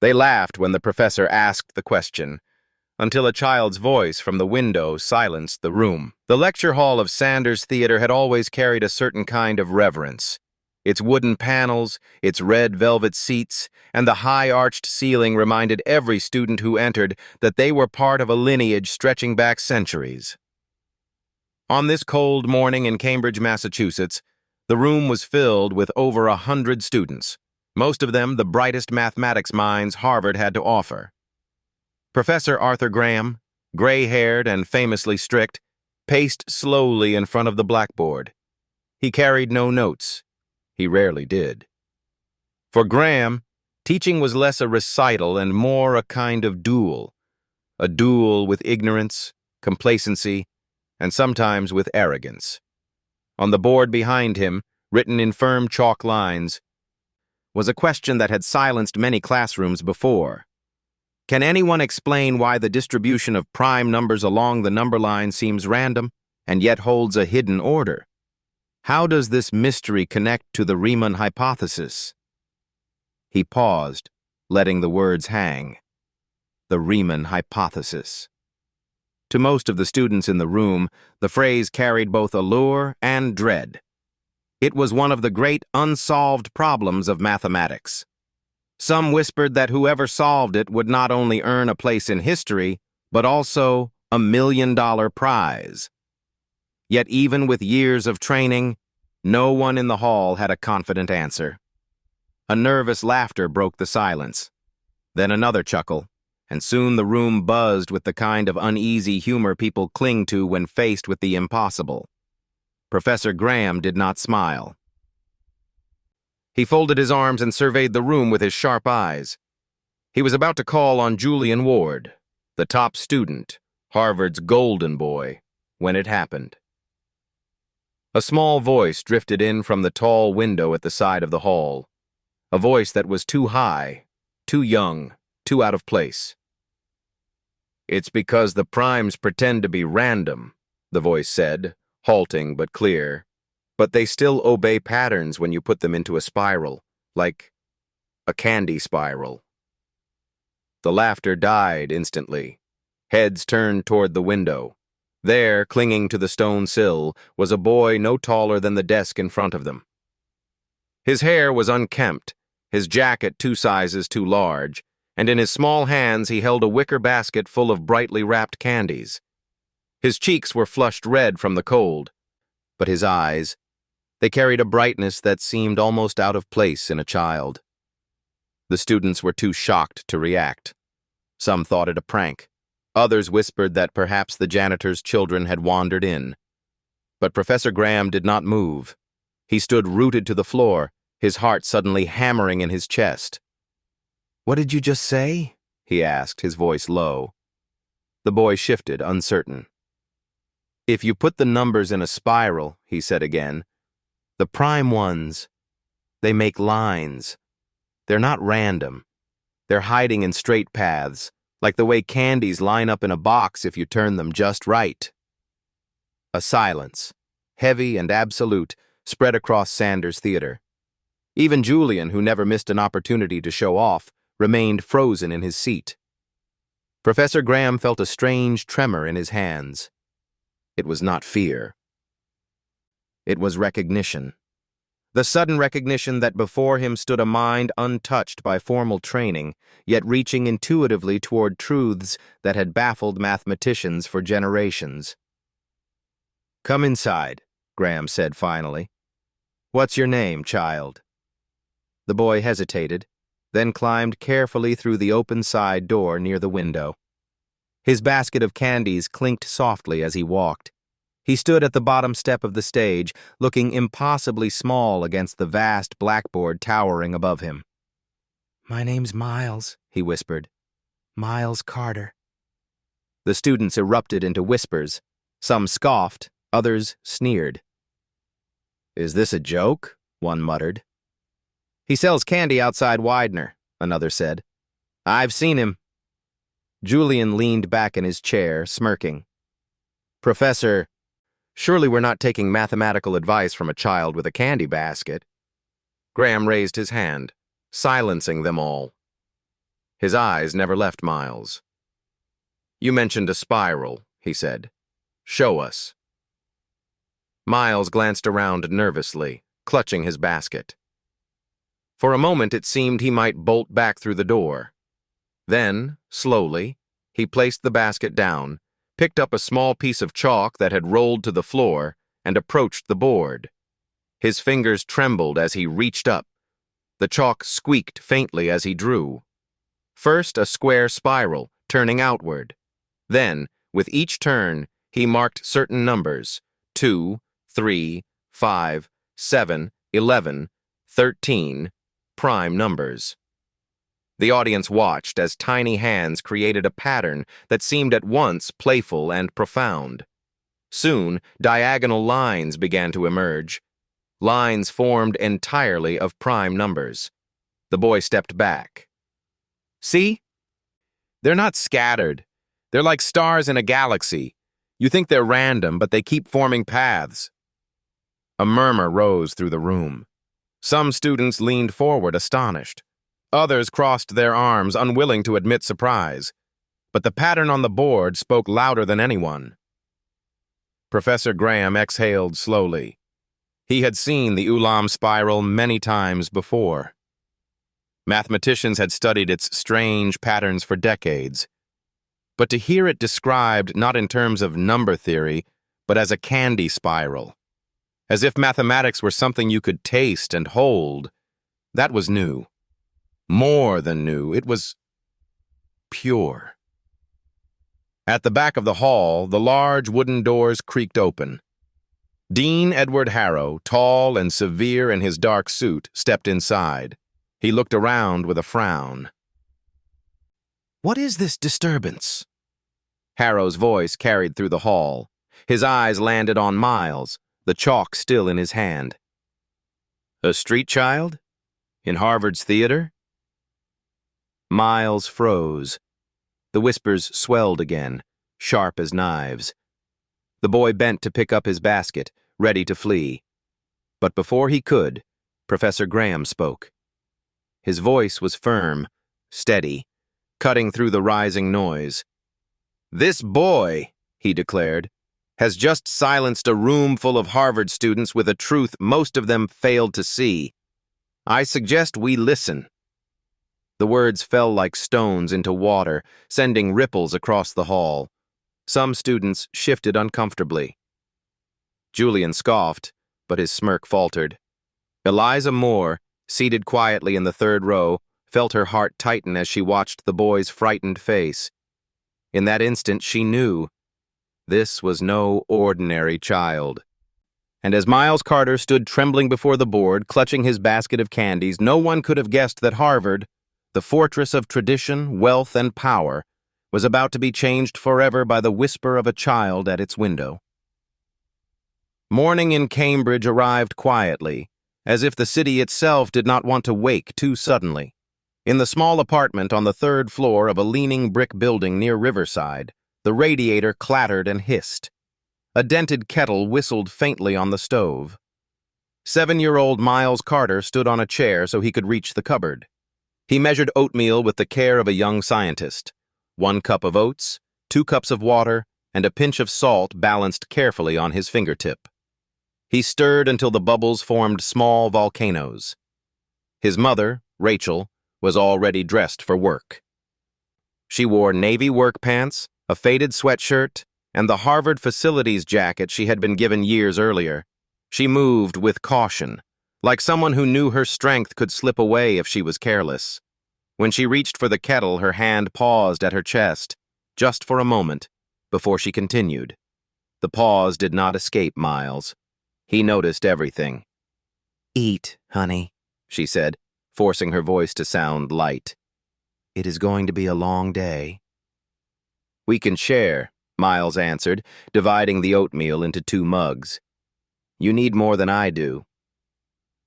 They laughed when the professor asked the question, until a child's voice from the window silenced the room. The lecture hall of Sanders Theater had always carried a certain kind of reverence. Its wooden panels, its red velvet seats, and the high-arched ceiling reminded every student who entered that they were part of a lineage stretching back centuries. On this cold morning in Cambridge, Massachusetts, the room was filled with over 100 students, most of them the brightest mathematics minds Harvard had to offer. Professor Arthur Graham, gray-haired and famously strict, paced slowly in front of the blackboard. He carried no notes. He rarely did. For Graham, teaching was less a recital and more a kind of duel. A duel with ignorance, complacency, and sometimes with arrogance. On the board behind him, written in firm chalk lines, was a question that had silenced many classrooms before. Can anyone explain why the distribution of prime numbers along the number line seems random and yet holds a hidden order? How does this mystery connect to the Riemann hypothesis? He paused, letting the words hang. The Riemann hypothesis. To most of the students in the room, the phrase carried both allure and dread. It was one of the great unsolved problems of mathematics. Some whispered that whoever solved it would not only earn a place in history, but also a $1 million prize. Yet even with years of training, no one in the hall had a confident answer. A nervous laughter broke the silence. Then another chuckle, and soon the room buzzed with the kind of uneasy humor people cling to when faced with the impossible. Professor Graham did not smile. He folded his arms and surveyed the room with his sharp eyes. He was about to call on Julian Ward, the top student, Harvard's golden boy, when it happened. A small voice drifted in from the tall window at the side of the hall, a voice that was too high, too young, too out of place. "It's because the primes pretend to be random," the voice said, halting but clear. "But they still obey patterns when you put them into a spiral, like a candy spiral." The laughter died instantly. Heads turned toward the window. There, clinging to the stone sill, was a boy no taller than the desk in front of them. His hair was unkempt, his jacket 2 sizes too large, and in his small hands he held a wicker basket full of brightly wrapped candies. His cheeks were flushed red from the cold, but his eyes, they carried a brightness that seemed almost out of place in a child. The students were too shocked to react. Some thought it a prank. Others whispered that perhaps the janitor's children had wandered in. But Professor Graham did not move. He stood rooted to the floor, his heart suddenly hammering in his chest. "What did you just say?" he asked, his voice low. The boy shifted, uncertain. "If you put the numbers in a spiral," he said again, "the prime ones, they make lines. They're not random. They're hiding in straight paths, like the way candies line up in a box if you turn them just right." A silence, heavy and absolute, spread across Sanders Theater. Even Julian, who never missed an opportunity to show off, remained frozen in his seat. Professor Graham felt a strange tremor in his hands. It was not fear. It was recognition. The sudden recognition that before him stood a mind untouched by formal training, yet reaching intuitively toward truths that had baffled mathematicians for generations. "Come inside," Graham said finally. "What's your name, child?" The boy hesitated, then climbed carefully through the open side door near the window. His basket of candies clinked softly as he walked. He stood at the bottom step of the stage, looking impossibly small against the vast blackboard towering above him. "My name's Miles," he whispered. "Miles Carter." The students erupted into whispers. Some scoffed, others sneered. "Is this a joke?" one muttered. "He sells candy outside Widener," another said. "I've seen him." Julian leaned back in his chair, smirking. "Professor, surely we're not taking mathematical advice from a child with a candy basket." Graham raised his hand, silencing them all. His eyes never left Miles. "You mentioned a spiral," he said. "Show us." Miles glanced around nervously, clutching his basket. For a moment it seemed he might bolt back through the door. Then, slowly, he placed the basket down, picked up a small piece of chalk that had rolled to the floor, and approached the board. His fingers trembled as he reached up. The chalk squeaked faintly as he drew. First a square spiral, turning outward. Then, with each turn, he marked certain numbers: 2, 3, 5, 7, 11, 13, prime numbers. The audience watched as tiny hands created a pattern that seemed at once playful and profound. Soon, diagonal lines began to emerge. Lines formed entirely of prime numbers. The boy stepped back. "See? They're not scattered. They're like stars in a galaxy. You think they're random, but they keep forming paths." A murmur rose through the room. Some students leaned forward, astonished. Others crossed their arms, unwilling to admit surprise. But the pattern on the board spoke louder than anyone. Professor Graham exhaled slowly. He had seen the Ulam spiral many times before. Mathematicians had studied its strange patterns for decades. But to hear it described not in terms of number theory, but as a candy spiral, as if mathematics were something you could taste and hold, that was new. More than new, it was pure. At the back of the hall, the large wooden doors creaked open. Dean Edward Harrow, tall and severe in his dark suit, stepped inside. He looked around with a frown. "What is this disturbance?" Harrow's voice carried through the hall. His eyes landed on Miles, the chalk still in his hand. "A street child? In Harvard's theater?" Miles froze. The whispers swelled again, sharp as knives. The boy bent to pick up his basket, ready to flee. But before he could, Professor Graham spoke. His voice was firm, steady, cutting through the rising noise. "This boy," he declared, "has just silenced a room full of Harvard students with a truth most of them failed to see. I suggest we listen." The words fell like stones into water, sending ripples across the hall. Some students shifted uncomfortably. Julian scoffed, but his smirk faltered. Eliza Moore, seated quietly in the third row, felt her heart tighten as she watched the boy's frightened face. In that instant, she knew this was no ordinary child. And as Miles Carter stood trembling before the board, clutching his basket of candies, no one could have guessed that Harvard, the fortress of tradition, wealth, and power, was about to be changed forever by the whisper of a child at its window. Morning in Cambridge arrived quietly, as if the city itself did not want to wake too suddenly. In the small apartment on the third floor of a leaning brick building near Riverside, the radiator clattered and hissed. A dented kettle whistled faintly on the stove. 7-year-old Miles Carter stood on a chair so he could reach the cupboard. He measured oatmeal with the care of a young scientist. 1 cup of oats, 2 cups of water, and a pinch of salt balanced carefully on his fingertip. He stirred until the bubbles formed small volcanoes. His mother, Rachel, was already dressed for work. She wore navy work pants, a faded sweatshirt, and the Harvard facilities jacket she had been given years earlier. She moved with caution, like someone who knew her strength could slip away if she was careless. When she reached for the kettle, her hand paused at her chest, just for a moment, before she continued. The pause did not escape Miles. He noticed everything. "Eat, honey," she said, forcing her voice to sound light. "It is going to be a long day." "We can share," Miles answered, dividing the oatmeal into 2 mugs. "You need more than I do."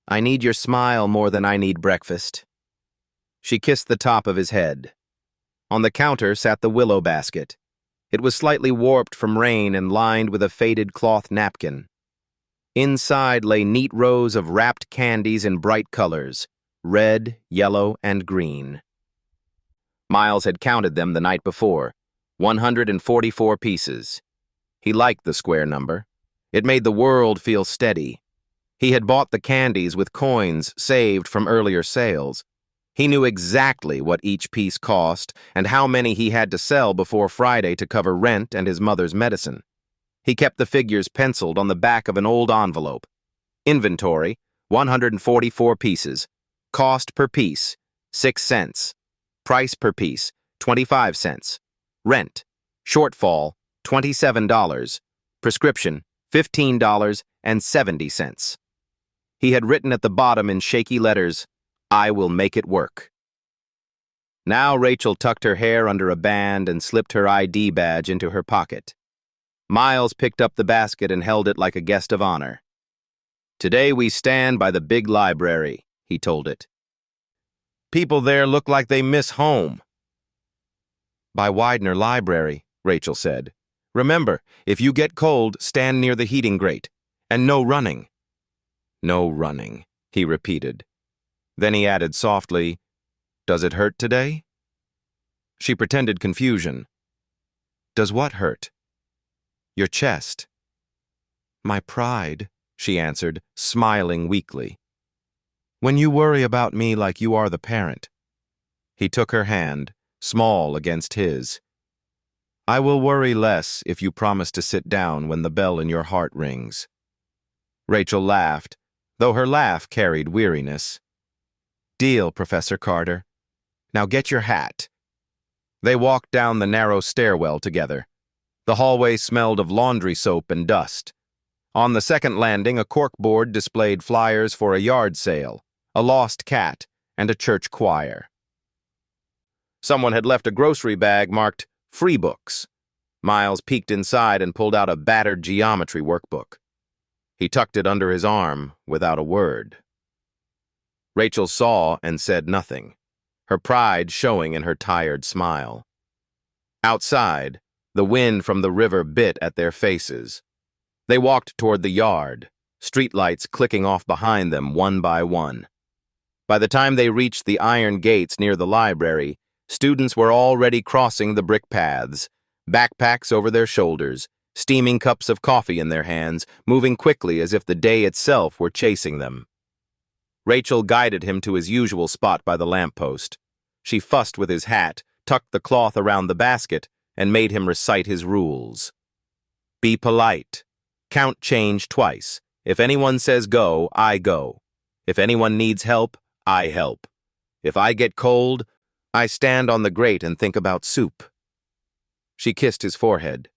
"I need your smile more than I need breakfast." She kissed the top of his head. On the counter sat the willow basket. It was slightly warped from rain and lined with a faded cloth napkin. Inside lay neat rows of wrapped candies in bright colors, red, yellow, and green. Miles had counted them the night before. 144 pieces. He liked the square number. It made the world feel steady. He had bought the candies with coins saved from earlier sales. He knew exactly what each piece cost and how many he had to sell before Friday to cover rent and his mother's medicine. He kept the figures penciled on the back of an old envelope. Inventory, 144 pieces. Cost per piece, 6 cents. Price per piece, 25 cents. Rent, shortfall, $27. Prescription, $15.70. He had written at the bottom in shaky letters, "I will make it work." Now Rachel tucked her hair under a band and slipped her ID badge into her pocket. Miles picked up the basket and held it like a guest of honor. "Today we stand by the big library," he told it. "People there look like they miss home." "By Widener Library," Rachel said. "Remember, if you get cold, stand near the heating grate. And no running." "No running," he repeated. Then he added softly, "Does it hurt today?" She pretended confusion. "Does what hurt?" "Your chest." "My pride," she answered, smiling weakly. "When you worry about me like you are the parent." He took her hand, small against his. "I will worry less if you promise to sit down when the bell in your heart rings." Rachel laughed, though her laugh carried weariness. "Deal, Professor Carter. Now get your hat." They walked down the narrow stairwell together. The hallway smelled of laundry soap and dust. On the second landing, a corkboard displayed flyers for a yard sale, a lost cat, and a church choir. Someone had left a grocery bag marked "Free Books." Miles peeked inside and pulled out a battered geometry workbook. He tucked it under his arm without a word. Rachel saw and said nothing, her pride showing in her tired smile. Outside, the wind from the river bit at their faces. They walked toward the yard, streetlights clicking off behind them one by one. By the time they reached the iron gates near the library, students were already crossing the brick paths, backpacks over their shoulders, steaming cups of coffee in their hands, moving quickly as if the day itself were chasing them. Rachel guided him to his usual spot by the lamppost. She fussed with his hat, tucked the cloth around the basket, and made him recite his rules. "Be polite. Count change twice. If anyone says go, I go. If anyone needs help, I help. If I get cold, I stand on the grate and think about soup." She kissed his forehead.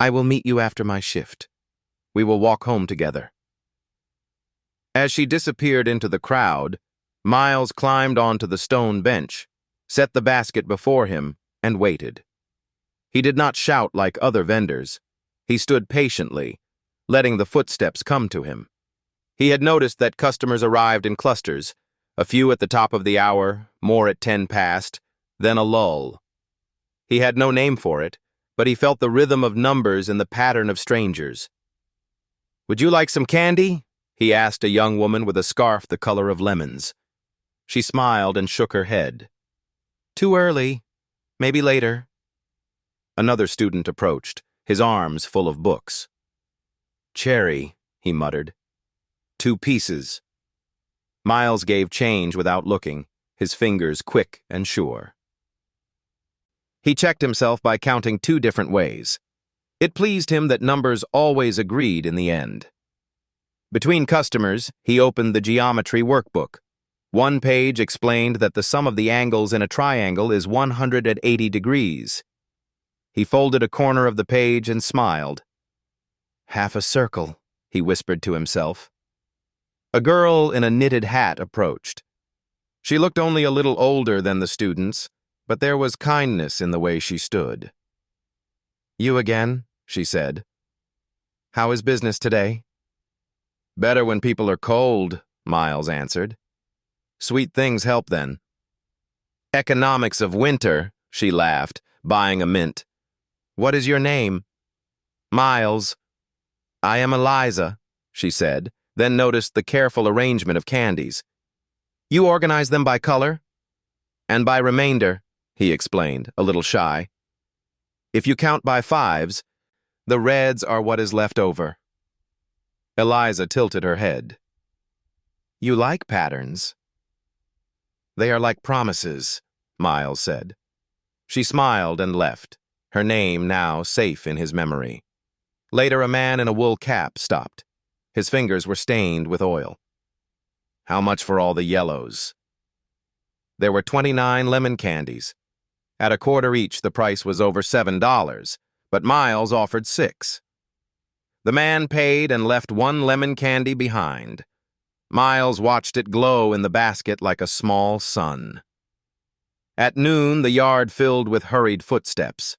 "I will meet you after my shift. We will walk home together." As she disappeared into the crowd, Miles climbed onto the stone bench, set the basket before him, and waited. He did not shout like other vendors. He stood patiently, letting the footsteps come to him. He had noticed that customers arrived in clusters, a few at the top of the hour, more at 10 past, then a lull. He had no name for it, but he felt the rhythm of numbers in the pattern of strangers. "Would you like some candy?" he asked a young woman with a scarf the color of lemons. She smiled and shook her head. "Too early. Maybe later." Another student approached, his arms full of books. "Cherry," he muttered. "2 pieces." Miles gave change without looking, his fingers quick and sure. He checked himself by counting 2 different ways. It pleased him that numbers always agreed in the end. Between customers, he opened the geometry workbook. One page explained that the sum of the angles in a triangle is 180 degrees. He folded a corner of the page and smiled. "Half a circle," he whispered to himself. A girl in a knitted hat approached. She looked only a little older than the students, but there was kindness in the way she stood. "You again," she said. "How is business today?" "Better when people are cold," Miles answered. "Sweet things help then." "Economics of winter," she laughed, buying a mint. "What is your name?" "Miles." "I am Eliza," she said, then noticed the careful arrangement of candies. "You organize them by color?" "And by remainder." he explained, a little shy. If you count by fives, the reds are what is left over. Eliza tilted her head. You like patterns? They are like promises, Miles said. She smiled and left, her name now safe in his memory. Later, a man in a wool cap stopped. His fingers were stained with oil. How much for all the yellows? There were 29 lemon candies. At a quarter each, the price was over $7, but Miles offered 6. The man paid and left 1 lemon candy behind. Miles watched it glow in the basket like a small sun. At noon, the yard filled with hurried footsteps.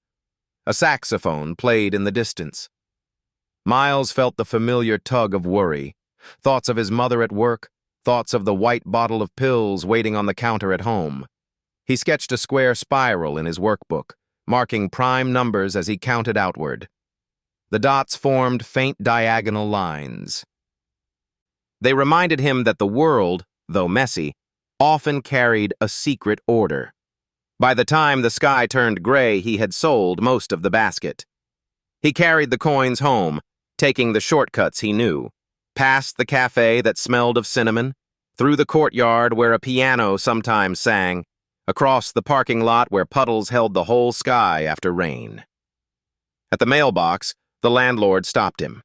A saxophone played in the distance. Miles felt the familiar tug of worry, thoughts of his mother at work, thoughts of the white bottle of pills waiting on the counter at home. He sketched a square spiral in his workbook, marking prime numbers as he counted outward. The dots formed faint diagonal lines. They reminded him that the world, though messy, often carried a secret order. By the time the sky turned gray, he had sold most of the basket. He carried the coins home, taking the shortcuts he knew, past the cafe that smelled of cinnamon, through the courtyard where a piano sometimes sang, across the parking lot where puddles held the whole sky after rain. At the mailbox, the landlord stopped him.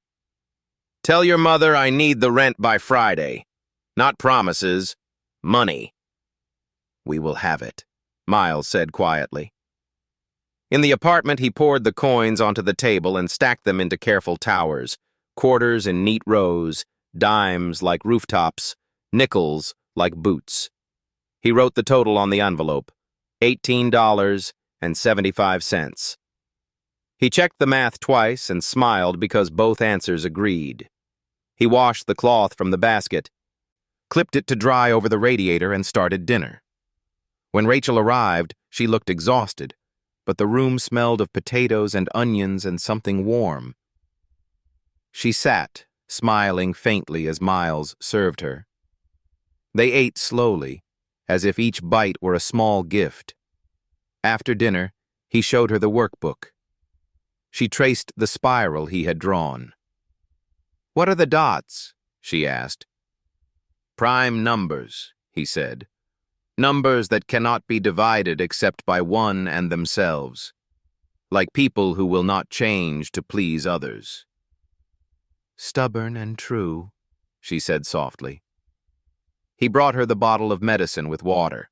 Tell your mother I need the rent by Friday. Not promises, money. We will have it, Miles said quietly. In the apartment, he poured the coins onto the table and stacked them into careful towers, quarters in neat rows, dimes like rooftops, nickels like boots. He wrote the total on the envelope, $18.75. He checked the math twice and smiled because both answers agreed. He washed the cloth from the basket, clipped it to dry over the radiator, and started dinner. When Rachel arrived, she looked exhausted, but the room smelled of potatoes and onions and something warm. She sat, smiling faintly as Miles served her. They ate slowly, as if each bite were a small gift. After dinner, he showed her the workbook. She traced the spiral he had drawn. What are the dots? She asked. Prime numbers, he said. Numbers that cannot be divided except by one and themselves, like people who will not change to please others. Stubborn and true, she said softly. He brought her the bottle of medicine with water.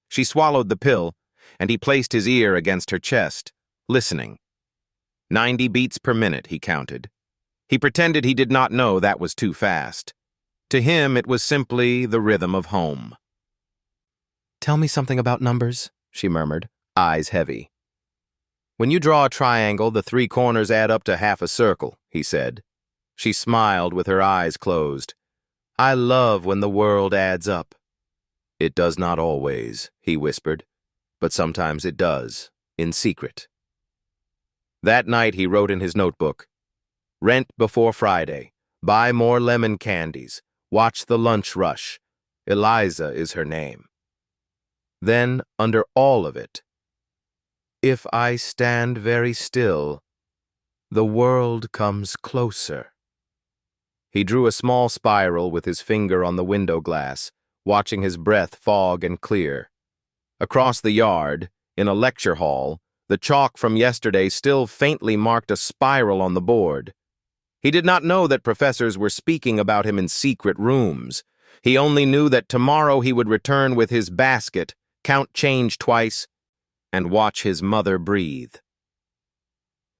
She swallowed the pill, and he placed his ear against her chest, listening. 90 beats per minute, he counted. He pretended he did not know that was too fast. To him, it was simply the rhythm of home. Tell me something about numbers, she murmured, eyes heavy. When you draw a triangle, the 3 corners add up to half a circle, he said. She smiled with her eyes closed. I love when the world adds up. It does not always, he whispered, but sometimes it does, in secret. That night he wrote in his notebook, Rent before Friday, buy more lemon candies, watch the lunch rush. Eliza is her name. Then, under all of it, if I stand very still, the world comes closer. He drew a small spiral with his finger on the window glass, watching his breath fog and clear. Across the yard, in a lecture hall, the chalk from yesterday still faintly marked a spiral on the board. He did not know that professors were speaking about him in secret rooms. He only knew that tomorrow he would return with his basket, count change twice, and watch his mother breathe.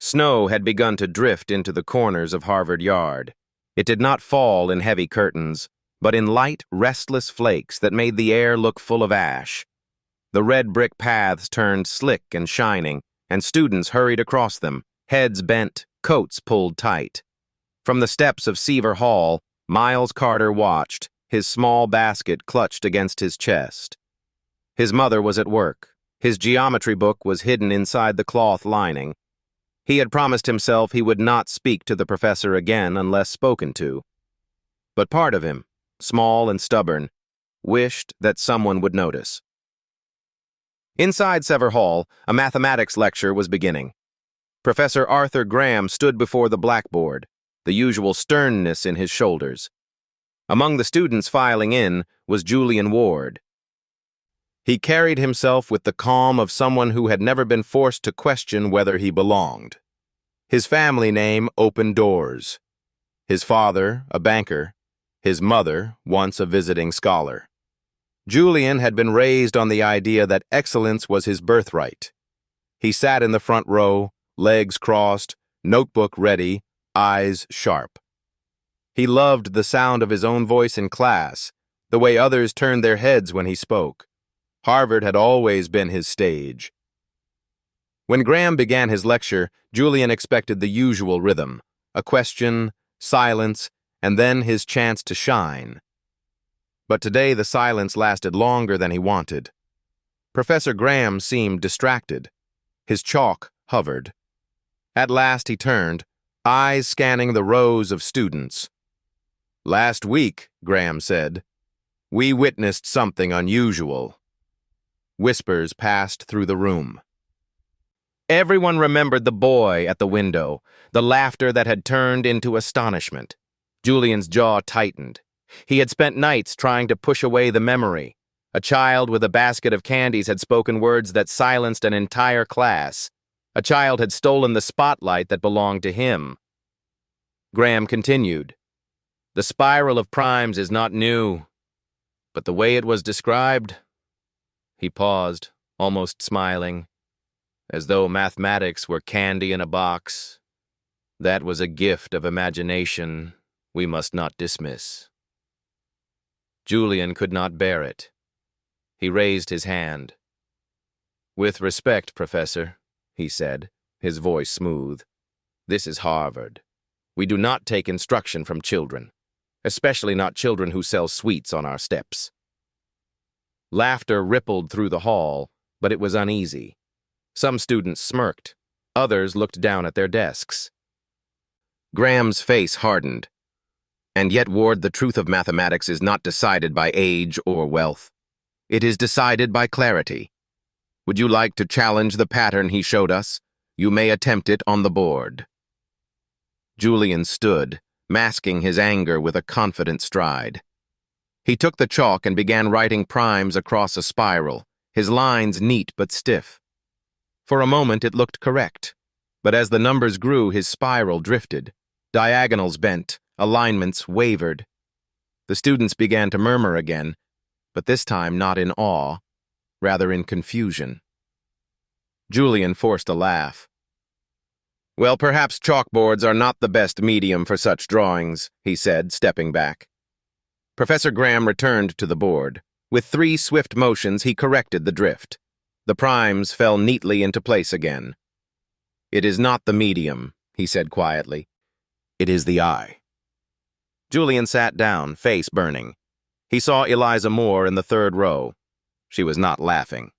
Snow had begun to drift into the corners of Harvard Yard. It did not fall in heavy curtains, but in light, restless flakes that made the air look full of ash. The red brick paths turned slick and shining, and students hurried across them, heads bent, coats pulled tight. From the steps of Seaver Hall, Miles Carter watched, his small basket clutched against his chest. His mother was at work. His geometry book was hidden inside the cloth lining. He had promised himself he would not speak to the professor again unless spoken to. But part of him, small and stubborn, wished that someone would notice. Inside Sever Hall, a mathematics lecture was beginning. Professor Arthur Graham stood before the blackboard, the usual sternness in his shoulders. Among the students filing in was Julian Ward. He carried himself with the calm of someone who had never been forced to question whether he belonged. His family name opened doors. His father, a banker. His mother, once a visiting scholar. Julian had been raised on the idea that excellence was his birthright. He sat in the front row, legs crossed, notebook ready, eyes sharp. He loved the sound of his own voice in class, the way others turned their heads when he spoke. Harvard had always been his stage. When Graham began his lecture, Julian expected the usual rhythm, a question, silence, and then his chance to shine. But today the silence lasted longer than he wanted. Professor Graham seemed distracted. His chalk hovered. At last he turned, eyes scanning the rows of students. "Last week," Graham said, "we witnessed something unusual." Whispers passed through the room. Everyone remembered the boy at the window, the laughter that had turned into astonishment. Julian's jaw tightened. He had spent nights trying to push away the memory. A child with a basket of candies had spoken words that silenced an entire class. A child had stolen the spotlight that belonged to him. Graham continued. "The spiral of primes is not new, but the way it was described..." He paused, almost smiling, as though mathematics were candy in a box. That was a gift of imagination we must not dismiss. Julian could not bear it. He raised his hand. "With respect, Professor," he said, his voice smooth, "this is Harvard. We do not take instruction from children, especially not children who sell sweets on our steps." Laughter rippled through the hall, but it was uneasy. Some students smirked. Others looked down at their desks. Graham's face hardened. "And yet, Ward, the truth of mathematics is not decided by age or wealth. It is decided by clarity. Would you like to challenge the pattern he showed us? You may attempt it on the board." Julian stood, masking his anger with a confident stride. He took the chalk and began writing primes across a spiral, his lines neat but stiff. For a moment it looked correct, but as the numbers grew, his spiral drifted. Diagonals bent, alignments wavered. The students began to murmur again, but this time not in awe, rather in confusion. Julian forced a laugh. "Well, perhaps chalkboards are not the best medium for such drawings," he said, stepping back. Professor Graham returned to the board. With 3 swift motions, he corrected the drift. The primes fell neatly into place again. "It is not the medium," he said quietly. "It is the eye." Julian sat down, face burning. He saw Eliza Moore in the 3rd row. She was not laughing.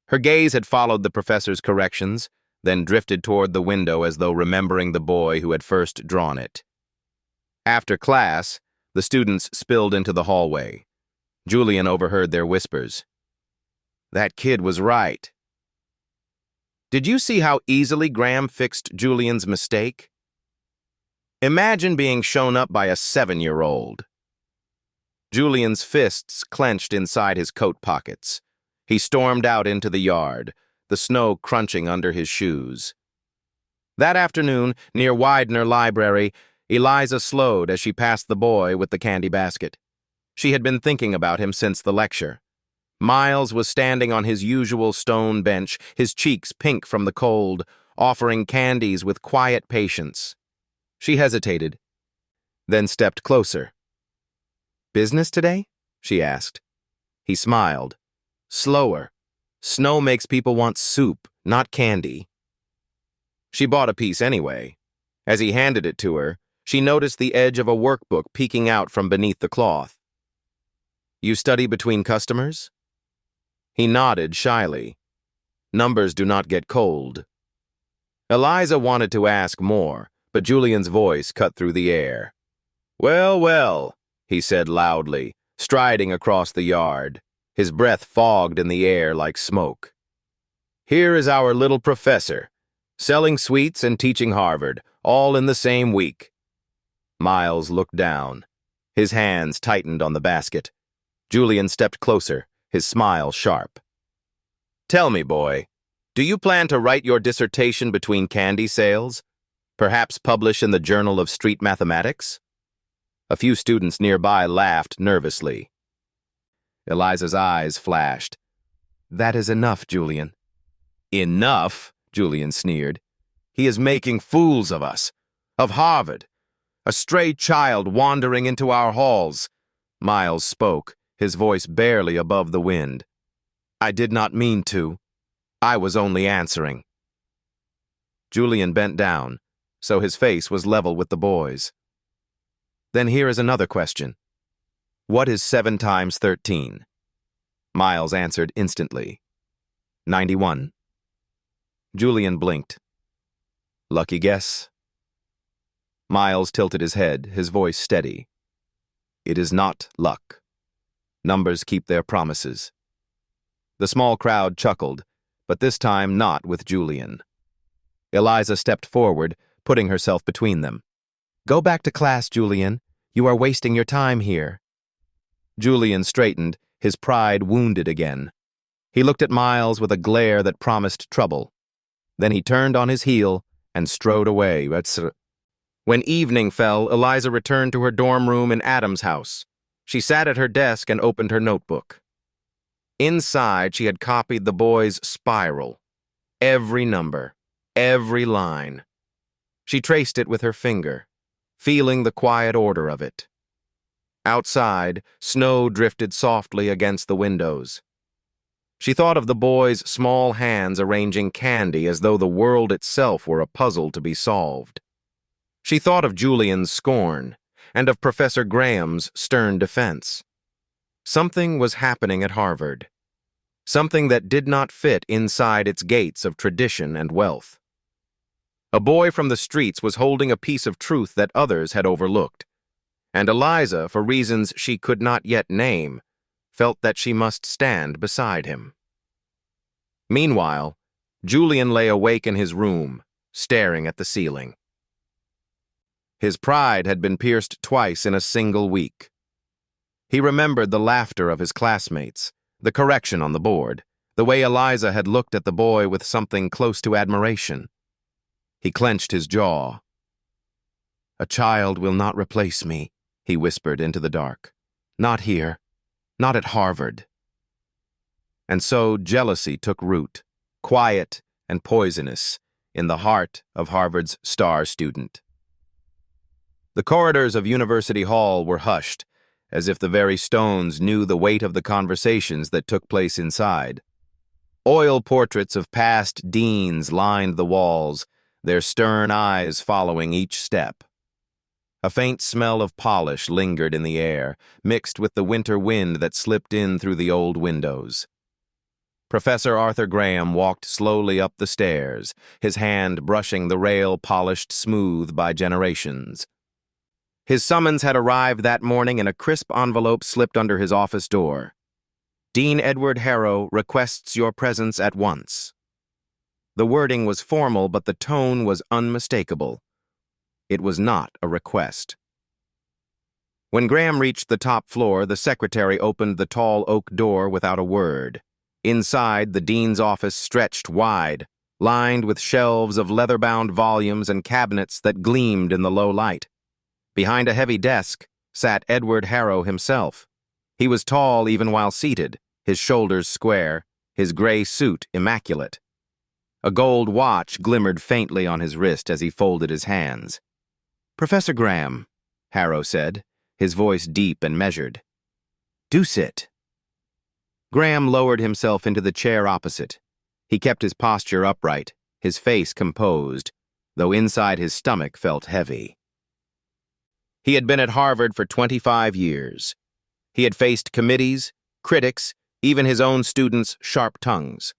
Her gaze had followed the professor's corrections, then drifted toward the window as though remembering the boy who had first drawn it. After class, the students spilled into the hallway. Julian overheard their whispers. "That kid was right." Did you see how easily Graham fixed Julian's mistake? Imagine being shown up by a 7-year-old. Julian's fists clenched inside his coat pockets. He stormed out into the yard, the snow crunching under his shoes. That afternoon, near Widener Library, Eliza slowed as she passed the boy with the candy basket. She had been thinking about him since the lecture. Miles was standing on his usual stone bench, his cheeks pink from the cold, offering candies with quiet patience. She hesitated, then stepped closer. "Business today?" she asked. He smiled. "Slower. Snow makes people want soup, not candy." She bought a piece anyway. As he handed it to her, she noticed the edge of a workbook peeking out from beneath the cloth. "You study between customers?" He nodded shyly. "Numbers do not get cold." Eliza wanted to ask more, but Julian's voice cut through the air. "Well, well," he said loudly, striding across the yard. His breath fogged in the air like smoke. "Here is our little professor, selling sweets and teaching Harvard, all in the same week." Miles looked down. His hands tightened on the basket. Julian stepped closer, his smile sharp. "Tell me, boy, do you plan to write your dissertation between candy sales? Perhaps publish in the Journal of Street Mathematics?" A few students nearby laughed nervously. Eliza's eyes flashed. "That is enough, Julian." "Enough?" Julian sneered. "He is making fools of us, of Harvard. A stray child wandering into our halls." Miles spoke, his voice barely above the wind. "I did not mean to. I was only answering." Julian bent down, so his face was level with the boys. "Then here is another question. What is 7 times 13? Miles answered instantly. 91. Julian blinked. "Lucky guess." Miles tilted his head, his voice steady. "It is not luck. Numbers keep their promises." The small crowd chuckled, but this time not with Julian. Eliza stepped forward, putting herself between them. "Go back to class, Julian. You are wasting your time here." Julian straightened, his pride wounded again. He looked at Miles with a glare that promised trouble. Then he turned on his heel and strode away. When evening fell, Eliza returned to her dorm room in Adam's house. She sat at her desk and opened her notebook. Inside, she had copied the boys' spiral. Every number, every line. She traced it with her finger, feeling the quiet order of it. Outside, snow drifted softly against the windows. She thought of the boys' small hands arranging candy as though the world itself were a puzzle to be solved. She thought of Julian's scorn, and of Professor Graham's stern defense. Something was happening at Harvard. Something that did not fit inside its gates of tradition and wealth. A boy from the streets was holding a piece of truth that others had overlooked, and Eliza, for reasons she could not yet name, felt that she must stand beside him. Meanwhile, Julian lay awake in his room, staring at the ceiling. His pride had been pierced twice in a single week. He remembered the laughter of his classmates, the correction on the board, the way Eliza had looked at the boy with something close to admiration. He clenched his jaw. "A child will not replace me," he whispered into the dark. "Not here. Not at Harvard." And so jealousy took root, quiet and poisonous, in the heart of Harvard's star student. The corridors of University Hall were hushed, as if the very stones knew the weight of the conversations that took place inside. Oil portraits of past deans lined the walls, their stern eyes following each step. A faint smell of polish lingered in the air, mixed with the winter wind that slipped in through the old windows. Professor Arthur Graham walked slowly up the stairs, his hand brushing the rail polished smooth by generations. His summons had arrived that morning in a crisp envelope slipped under his office door. "Dean Edward Harrow requests your presence at once." The wording was formal, but the tone was unmistakable. It was not a request. When Graham reached the top floor, the secretary opened the tall oak door without a word. Inside, the dean's office stretched wide, lined with shelves of leather-bound volumes and cabinets that gleamed in the low light. Behind a heavy desk sat Edward Harrow himself. He was tall even while seated, his shoulders square, his gray suit immaculate. A gold watch glimmered faintly on his wrist as he folded his hands. "Professor Graham," Harrow said, his voice deep and measured. "Do sit." Graham lowered himself into the chair opposite. He kept his posture upright, his face composed, though inside his stomach felt heavy. He had been at Harvard for 25 years. He had faced committees, critics, even his own students' sharp tongues.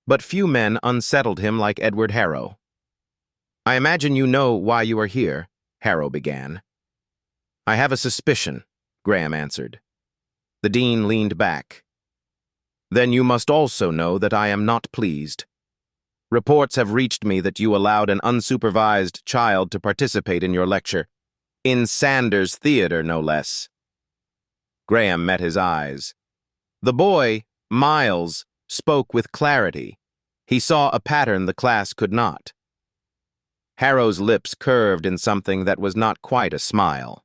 But few men unsettled him like Edward Harrow. "I imagine you know why you are here," Harrow began. "I have a suspicion," Graham answered. The dean leaned back. Then you must also know that I am not pleased. Reports have reached me that you allowed an unsupervised child to participate in your lecture. In Sanders Theater, no less. Graham met his eyes. The boy, Miles, spoke with clarity. He saw a pattern the class could not. Harrow's lips curved in something that was not quite a smile.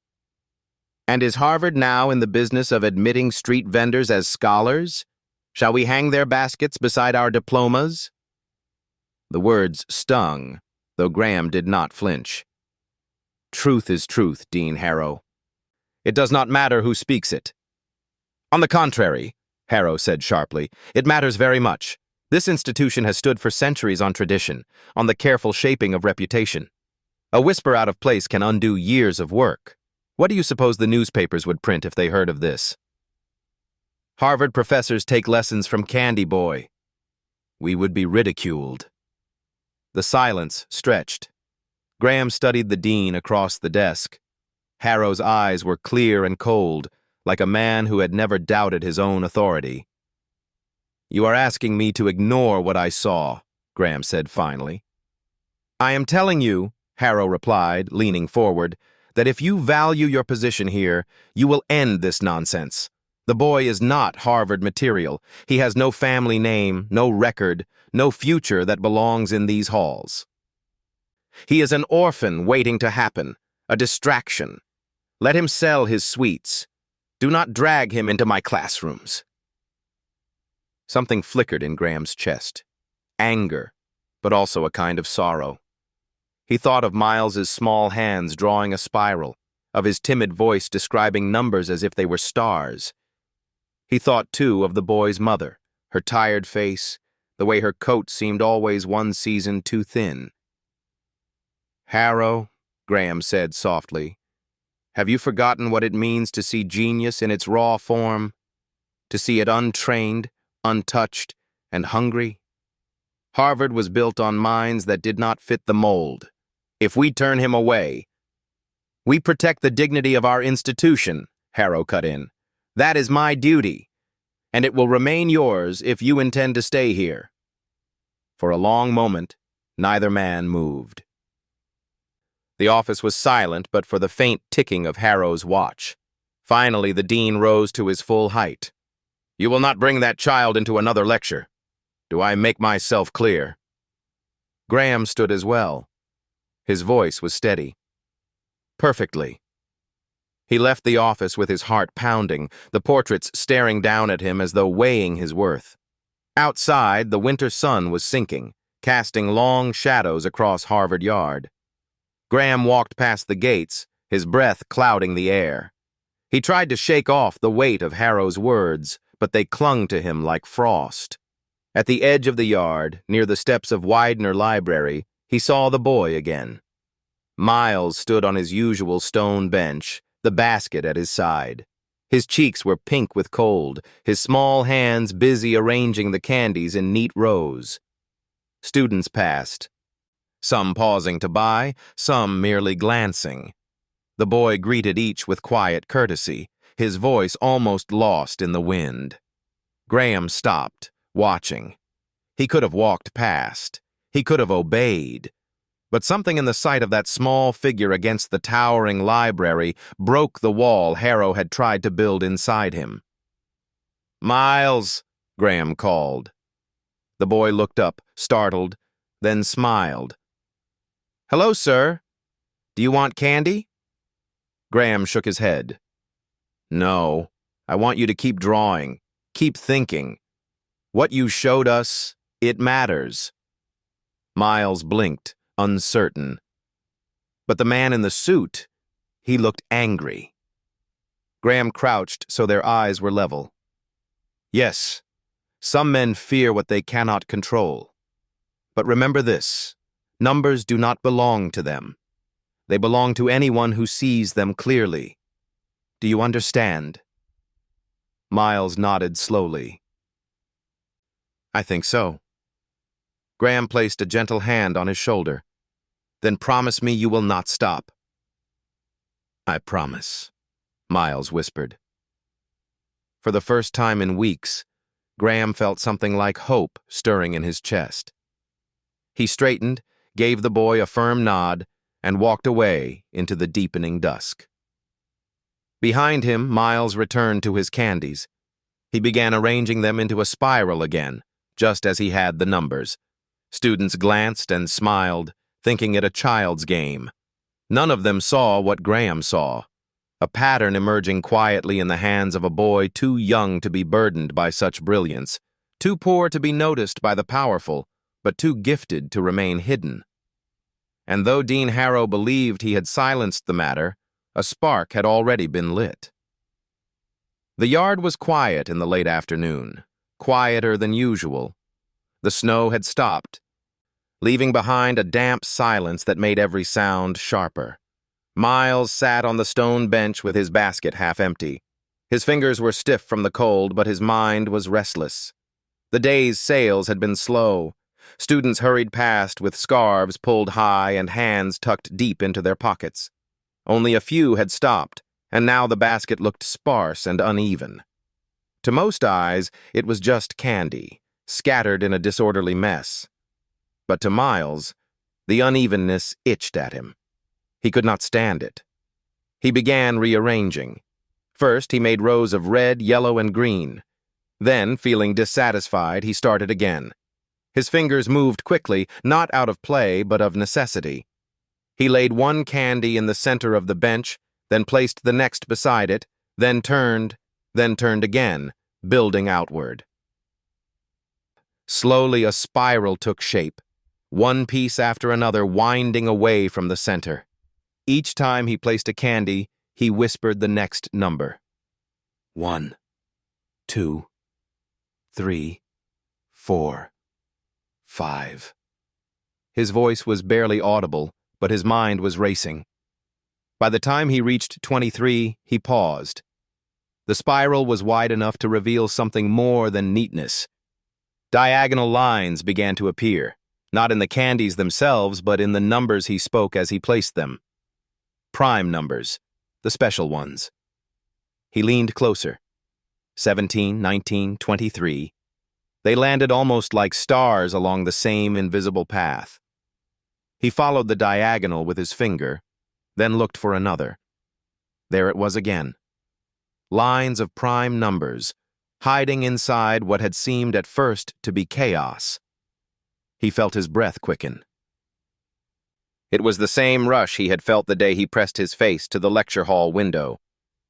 And is Harvard now in the business of admitting street vendors as scholars? Shall we hang their baskets beside our diplomas? The words stung, though Graham did not flinch. Truth is truth, Dean Harrow. It does not matter who speaks it. On the contrary, Harrow said sharply, it matters very much. This institution has stood for centuries on tradition, on the careful shaping of reputation. A whisper out of place can undo years of work. What do you suppose the newspapers would print if they heard of this? Harvard professors take lessons from Candy Boy. We would be ridiculed. The silence stretched. Graham studied the dean across the desk. Harrow's eyes were clear and cold, like a man who had never doubted his own authority. You are asking me to ignore what I saw, Graham said finally. I am telling you, Harrow replied, leaning forward, that if you value your position here, you will end this nonsense. The boy is not Harvard material. He has no family name, no record, no future that belongs in these halls. He is an orphan waiting to happen, a distraction. Let him sell his sweets. Do not drag him into my classrooms. Something flickered in Graham's chest. Anger, but also a kind of sorrow. He thought of Miles's small hands drawing a spiral, of his timid voice describing numbers as if they were stars. He thought, too, of the boy's mother, her tired face, the way her coat seemed always one season too thin. Harrow, Graham said softly, have you forgotten what it means to see genius in its raw form? To see it untrained, untouched, and hungry? Harvard was built on minds that did not fit the mold. If we turn him away, we protect the dignity of our institution, Harrow cut in. That is my duty, and it will remain yours if you intend to stay here. For a long moment, neither man moved. The office was silent but for the faint ticking of Harrow's watch. Finally, the dean rose to his full height. You will not bring that child into another lecture. Do I make myself clear? Graham stood as well. His voice was steady. Perfectly. He left the office with his heart pounding, the portraits staring down at him as though weighing his worth. Outside, the winter sun was sinking, casting long shadows across Harvard Yard. Graham walked past the gates, his breath clouding the air. He tried to shake off the weight of Harrow's words, but they clung to him like frost. At the edge of the yard, near the steps of Widener Library, he saw the boy again. Miles stood on his usual stone bench, the basket at his side. His cheeks were pink with cold, his small hands busy arranging the candies in neat rows. Students passed, some pausing to buy, some merely glancing. The boy greeted each with quiet courtesy, his voice almost lost in the wind. Graham stopped, watching. He could have walked past. He could have obeyed. But something in the sight of that small figure against the towering library broke the wall Harrow had tried to build inside him. Miles, Graham called. The boy looked up, startled, then smiled. Hello, sir. Do you want candy? Graham shook his head. No, I want you to keep drawing, keep thinking. What you showed us, it matters. Miles blinked, uncertain. But the man in the suit, he looked angry. Graham crouched so their eyes were level. Yes, some men fear what they cannot control. But remember this, numbers do not belong to them. They belong to anyone who sees them clearly. Do you understand? Miles nodded slowly. I think so. Graham placed a gentle hand on his shoulder. Then promise me you will not stop. I promise, Miles whispered. For the first time in weeks, Graham felt something like hope stirring in his chest. He straightened, gave the boy a firm nod, and walked away into the deepening dusk. Behind him, Miles returned to his candies. He began arranging them into a spiral again, just as he had the numbers. Students glanced and smiled, thinking it a child's game. None of them saw what Graham saw, a pattern emerging quietly in the hands of a boy too young to be burdened by such brilliance, too poor to be noticed by the powerful, but too gifted to remain hidden. And though Dean Harrow believed he had silenced the matter, a spark had already been lit. The yard was quiet in the late afternoon, quieter than usual. The snow had stopped, leaving behind a damp silence that made every sound sharper. Miles sat on the stone bench with his basket half empty. His fingers were stiff from the cold, but his mind was restless. The day's sales had been slow. Students hurried past with scarves pulled high and hands tucked deep into their pockets. Only a few had stopped, and now the basket looked sparse and uneven. To most eyes, it was just candy, scattered in a disorderly mess. But to Miles, the unevenness itched at him. He could not stand it. He began rearranging. First, he made rows of red, yellow, and green. Then, feeling dissatisfied, he started again. His fingers moved quickly, not out of play, but of necessity. He laid one candy in the center of the bench, then placed the next beside it, then turned again, building outward. Slowly a spiral took shape, one piece after another winding away from the center. Each time he placed a candy, he whispered the next number. 1, 2, 3, 4, 5. His voice was barely audible, but his mind was racing. By the time he reached 23, he paused. The spiral was wide enough to reveal something more than neatness. Diagonal lines began to appear, not in the candies themselves, but in the numbers he spoke as he placed them. Prime numbers, the special ones. He leaned closer. 17, 19, 23. They landed almost like stars along the same invisible path. He followed the diagonal with his finger, then looked for another. There it was again. Lines of prime numbers, hiding inside what had seemed at first to be chaos. He felt his breath quicken. It was the same rush he had felt the day he pressed his face to the lecture hall window.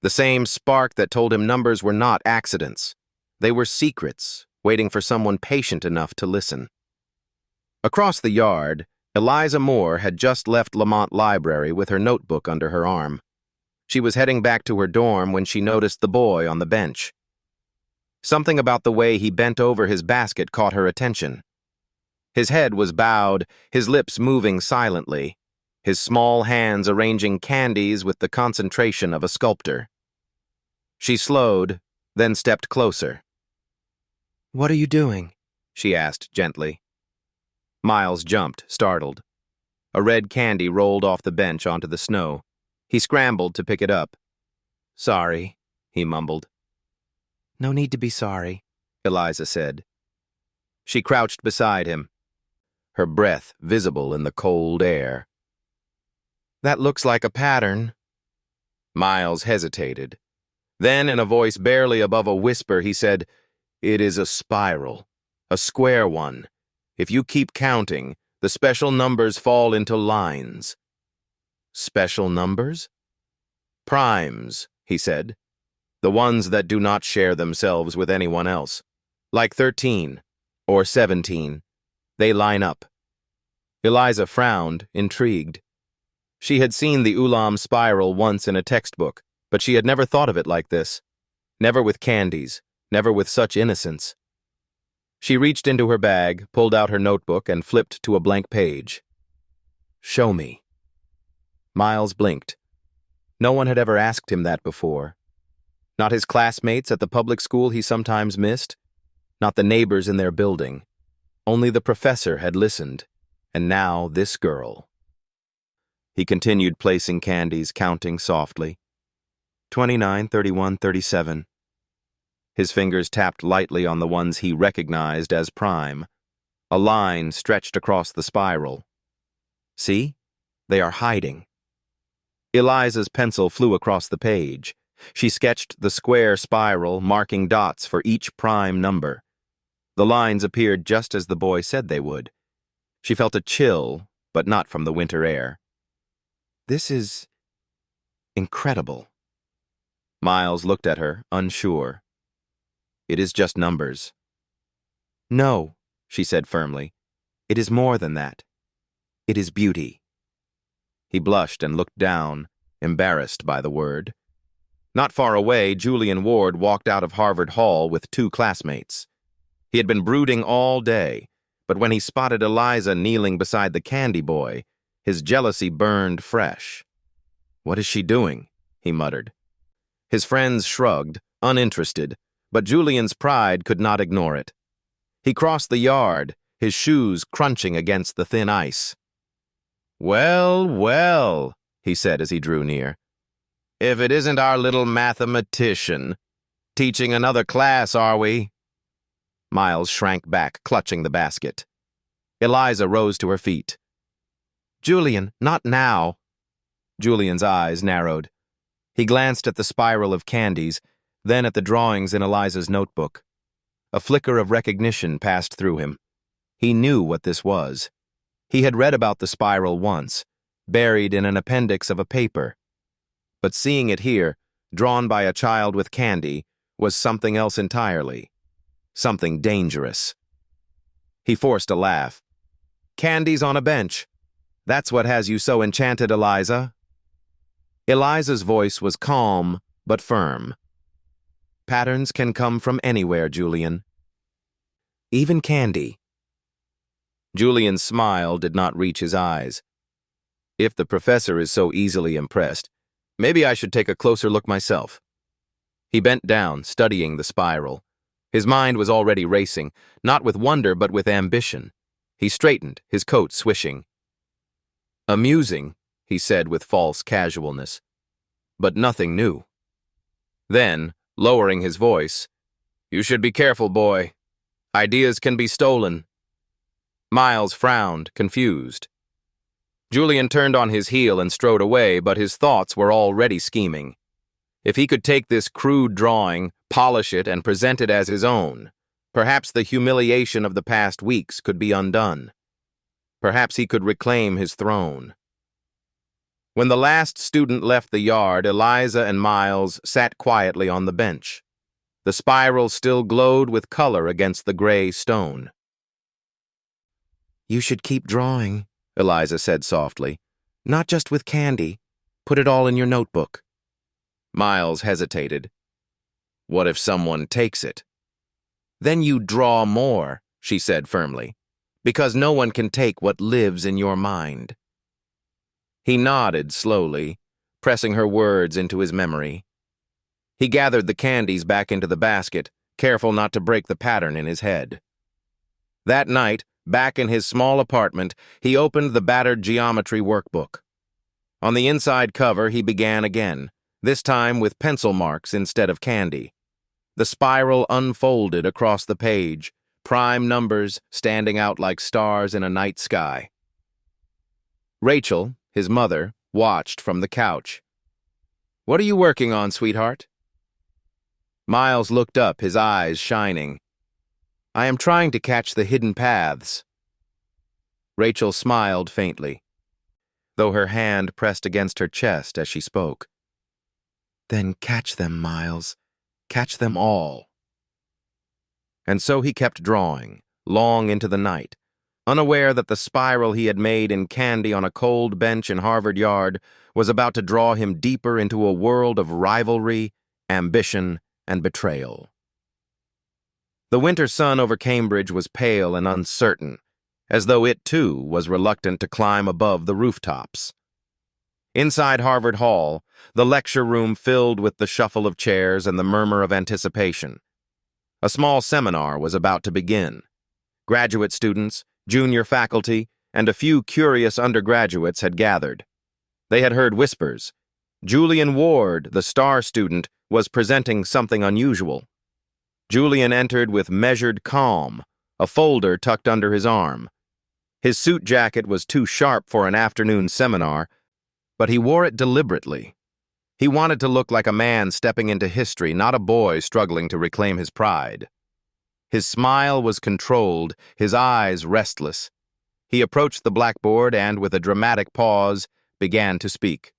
The same spark that told him numbers were not accidents. They were secrets, waiting for someone patient enough to listen. Across the yard, Eliza Moore had just left Lamont Library with her notebook under her arm. She was heading back to her dorm when she noticed the boy on the bench. Something about the way he bent over his basket caught her attention. His head was bowed, his lips moving silently, his small hands arranging candies with the concentration of a sculptor. She slowed, then stepped closer. "What are you doing?" she asked gently. Miles jumped, startled. A red candy rolled off the bench onto the snow. He scrambled to pick it up. "Sorry," he mumbled. "No need to be sorry," Eliza said. She crouched beside him, her breath visible in the cold air. "That looks like a pattern." Miles hesitated. Then, in a voice barely above a whisper, he said, "It is a spiral, a square one. If you keep counting, the special numbers fall into lines." "Special numbers?" "Primes," he said. "The ones that do not share themselves with anyone else. Like 13 or 17. They line up." Eliza frowned, intrigued. She had seen the Ulam spiral once in a textbook, but she had never thought of it like this. Never with candies, never with such innocence. She reached into her bag, pulled out her notebook, and flipped to a blank page. "Show me." Miles blinked. No one had ever asked him that before. Not his classmates at the public school he sometimes missed, not the neighbors in their building. Only the professor had listened, and now this girl. He continued placing candies, counting softly. 29, 31, 37. His fingers tapped lightly on the ones he recognized as prime. A line stretched across the spiral. See? They are hiding. Eliza's pencil flew across the page. She sketched the square spiral, marking dots for each prime number. The lines appeared just as the boy said they would. She felt a chill, but not from the winter air. This is incredible. Miles looked at her, unsure. It is just numbers. No, she said firmly. It is more than that. It is beauty. He blushed and looked down, embarrassed by the word. Not far away, Julian Ward walked out of Harvard Hall with 2 classmates. He had been brooding all day, but when he spotted Eliza kneeling beside the candy boy, his jealousy burned fresh. "What is she doing?" he muttered. His friends shrugged, uninterested, but Julian's pride could not ignore it. He crossed the yard, his shoes crunching against the thin ice. "Well, well," he said as he drew near. "If it isn't our little mathematician. Teaching another class, are we?" Miles shrank back, clutching the basket. Eliza rose to her feet. "Julian, not now." Julian's eyes narrowed. He glanced at the spiral of candies, then at the drawings in Eliza's notebook. A flicker of recognition passed through him. He knew what this was. He had read about the spiral once, buried in an appendix of a paper. But seeing it here, drawn by a child with candy, was something else entirely. Something dangerous. He forced a laugh. "Candy's on a bench. That's what has you so enchanted, Eliza." Eliza's voice was calm, but firm. "Patterns can come from anywhere, Julian. Even candy." Julian's smile did not reach his eyes. "If the professor is so easily impressed, maybe I should take a closer look myself." He bent down, studying the spiral. His mind was already racing, not with wonder but with ambition. He straightened, his coat swishing. "Amusing," he said with false casualness, "but nothing new." Then, lowering his voice, "You should be careful, boy. Ideas can be stolen." Miles frowned, confused. Julian turned on his heel and strode away, but his thoughts were already scheming. If he could take this crude drawing, polish it, and present it as his own, perhaps the humiliation of the past weeks could be undone. Perhaps he could reclaim his throne. When the last student left the yard, Eliza and Miles sat quietly on the bench. The spiral still glowed with color against the gray stone. "You should keep drawing," Eliza said softly. "Not just with candy. Put it all in your notebook." Miles hesitated. "What if someone takes it?" "Then you draw more," she said firmly, "because no one can take what lives in your mind." He nodded slowly, pressing her words into his memory. He gathered the candies back into the basket, careful not to break the pattern in his head. That night, back in his small apartment, he opened the battered geometry workbook. On the inside cover, he began again, this time with pencil marks instead of candy. The spiral unfolded across the page, prime numbers standing out like stars in a night sky. Rachel, his mother, watched from the couch. "What are you working on, sweetheart?" Miles looked up, his eyes shining. "I am trying to catch the hidden paths." Rachel smiled faintly, though her hand pressed against her chest as she spoke. "Then catch them, Miles. Catch them all." And so he kept drawing, long into the night, unaware that the spiral he had made in candy on a cold bench in Harvard Yard was about to draw him deeper into a world of rivalry, ambition, and betrayal. The winter sun over Cambridge was pale and uncertain, as though it, too, was reluctant to climb above the rooftops. Inside Harvard Hall, the lecture room filled with the shuffle of chairs and the murmur of anticipation. A small seminar was about to begin. Graduate students, junior faculty, and a few curious undergraduates had gathered. They had heard whispers. Julian Ward, the star student, was presenting something unusual. Julian entered with measured calm, a folder tucked under his arm. His suit jacket was too sharp for an afternoon seminar, but he wore it deliberately. He wanted to look like a man stepping into history, not a boy struggling to reclaim his pride. His smile was controlled, his eyes restless. He approached the blackboard and, with a dramatic pause, began to speak.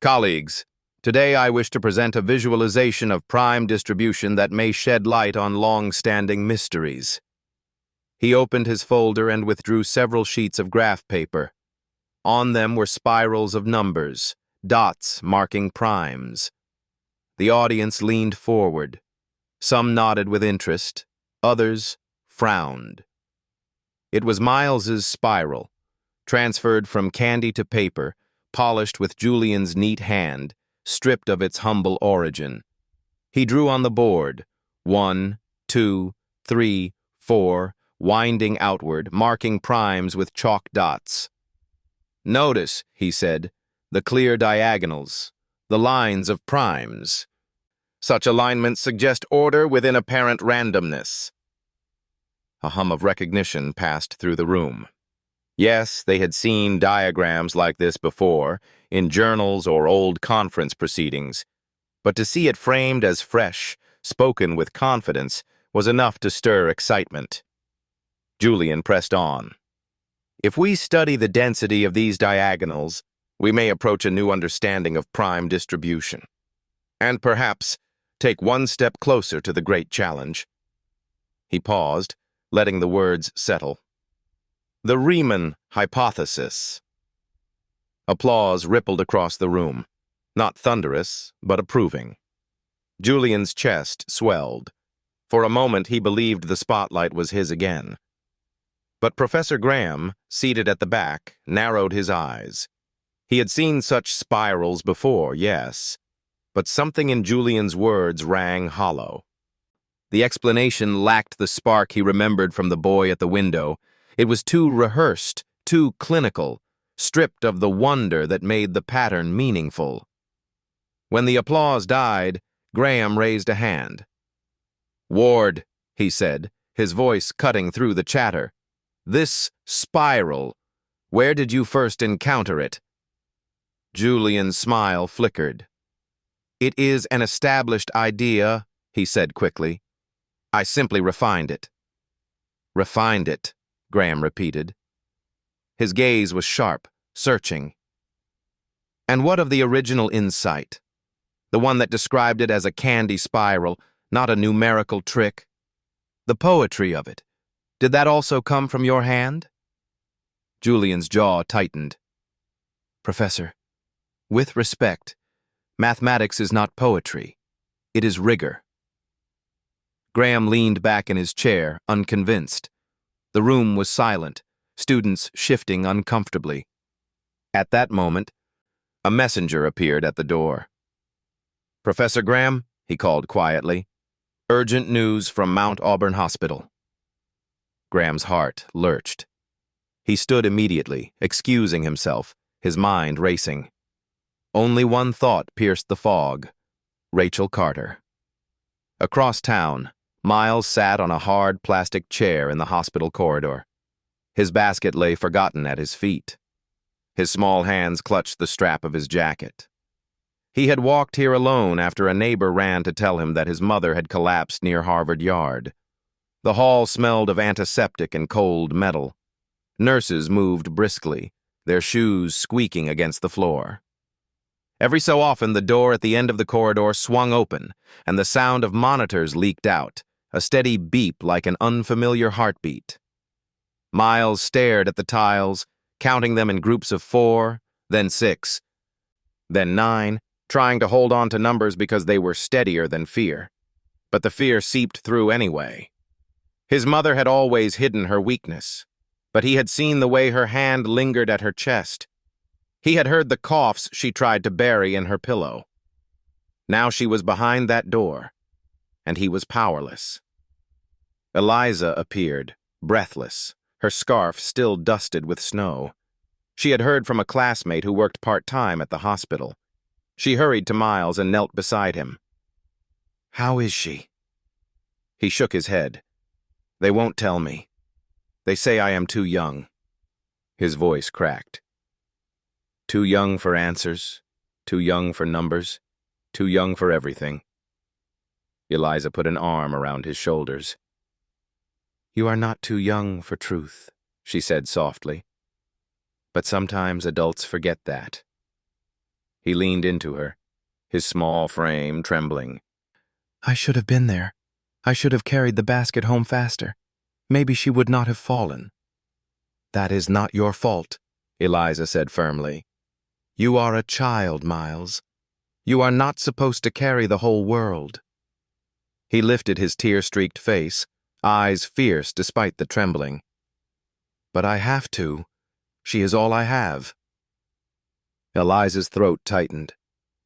Colleagues, today I wish to present a visualization of prime distribution that may shed light on long-standing mysteries. He opened his folder and withdrew several sheets of graph paper. On them were spirals of numbers, dots marking primes. The audience leaned forward. Some nodded with interest, others frowned. It was Miles's spiral, transferred from candy to paper, polished with Julian's neat hand, stripped of its humble origin. He drew on the board, 1, 2, 3, 4, winding outward, marking primes with chalk dots. Notice, he said, the clear diagonals, the lines of primes. Such alignments suggest order within apparent randomness. A hum of recognition passed through the room. Yes, they had seen diagrams like this before, in journals or old conference proceedings, but to see it framed as fresh, spoken with confidence, was enough to stir excitement. Julian pressed on. If we study the density of these diagonals, we may approach a new understanding of prime distribution, and perhaps take one step closer to the great challenge. He paused, letting the words settle. The Riemann hypothesis. Applause rippled across the room, not thunderous, but approving. Julian's chest swelled. For a moment he believed the spotlight was his again. But Professor Graham, seated at the back, narrowed his eyes. He had seen such spirals before, yes, but something in Julian's words rang hollow. The explanation lacked the spark he remembered from the boy at the window. It was too rehearsed, too clinical, stripped of the wonder that made the pattern meaningful. When the applause died, Graham raised a hand. "Ward," he said, his voice cutting through the chatter. "This spiral, where did you first encounter it?" Julian's smile flickered. "It is an established idea," he said quickly. "I simply refined it." "Refined it," Graham repeated. His gaze was sharp, searching. "And what of the original insight? The one that described it as a candy spiral, not a numerical trick? The poetry of it, did that also come from your hand?" Julian's jaw tightened. "Professor, with respect, mathematics is not poetry. It is rigor." Graham leaned back in his chair, unconvinced. The room was silent, students shifting uncomfortably. At that moment, a messenger appeared at the door. "Professor Graham," he called quietly, "urgent news from Mount Auburn Hospital." Graham's heart lurched. He stood immediately, excusing himself, his mind racing. Only one thought pierced the fog: Rachel Carter. Across town, Miles sat on a hard plastic chair in the hospital corridor. His basket lay forgotten at his feet. His small hands clutched the strap of his jacket. He had walked here alone after a neighbor ran to tell him that his mother had collapsed near Harvard Yard. The hall smelled of antiseptic and cold metal. Nurses moved briskly, their shoes squeaking against the floor. Every so often, the door at the end of the corridor swung open, and the sound of monitors leaked out, a steady beep like an unfamiliar heartbeat. Miles stared at the tiles, counting them in groups of 4, then 6, then 9, trying to hold on to numbers because they were steadier than fear. But the fear seeped through anyway. His mother had always hidden her weakness, but he had seen the way her hand lingered at her chest. He had heard the coughs she tried to bury in her pillow. Now she was behind that door, and he was powerless. Eliza appeared, breathless, her scarf still dusted with snow. She had heard from a classmate who worked part-time at the hospital. She hurried to Miles and knelt beside him. "How is she?" He shook his head. They won't tell me. They say I am too young. His voice cracked. Too young for answers, too young for numbers, too young for everything. Eliza put an arm around his shoulders. You are not too young for truth, she said softly. But sometimes adults forget that. He leaned into her, his small frame trembling. I should have been there. I should have carried the basket home faster. Maybe she would not have fallen. That is not your fault, Eliza said firmly. You are a child, Miles. You are not supposed to carry the whole world. He lifted his tear-streaked face, eyes fierce despite the trembling. But I have to. She is all I have. Eliza's throat tightened.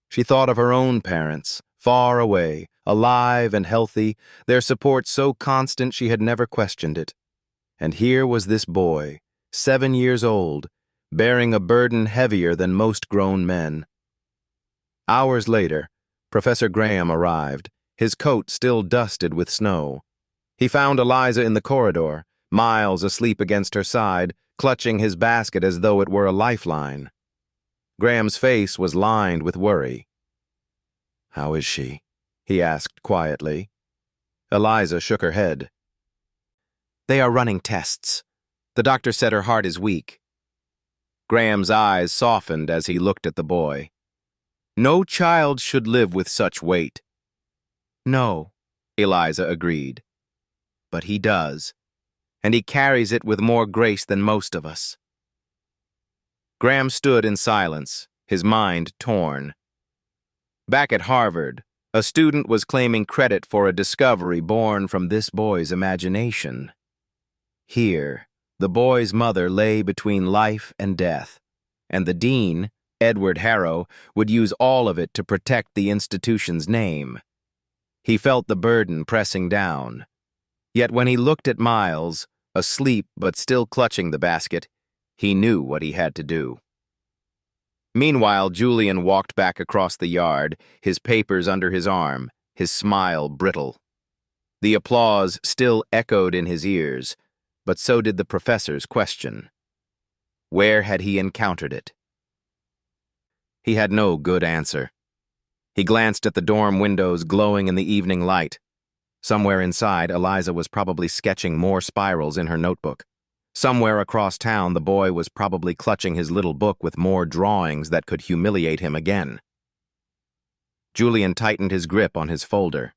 She thought of her own parents, far away, alive and healthy, their support so constant she had never questioned it. And here was this boy, 7 years old, bearing a burden heavier than most grown men. Hours later, Professor Graham arrived, his coat still dusted with snow. He found Eliza in the corridor, Miles asleep against her side, clutching his basket as though it were a lifeline. Graham's face was lined with worry. How is she? He asked quietly. Eliza shook her head. They are running tests. The doctor said her heart is weak. Graham's eyes softened as he looked at the boy. No child should live with such weight. No, Eliza agreed. But he does, and he carries it with more grace than most of us. Graham stood in silence, his mind torn. Back at Harvard, a student was claiming credit for a discovery born from this boy's imagination. Here, the boy's mother lay between life and death, and the dean, Edward Harrow, would use all of it to protect the institution's name. He felt the burden pressing down. Yet when he looked at Miles, asleep but still clutching the basket, he knew what he had to do. Meanwhile, Julian walked back across the yard, his papers under his arm, his smile brittle. The applause still echoed in his ears, but so did the professor's question. Where had he encountered it? He had no good answer. He glanced at the dorm windows glowing in the evening light. Somewhere inside, Eliza was probably sketching more spirals in her notebook. Somewhere across town, the boy was probably clutching his little book with more drawings that could humiliate him again. Julian tightened his grip on his folder.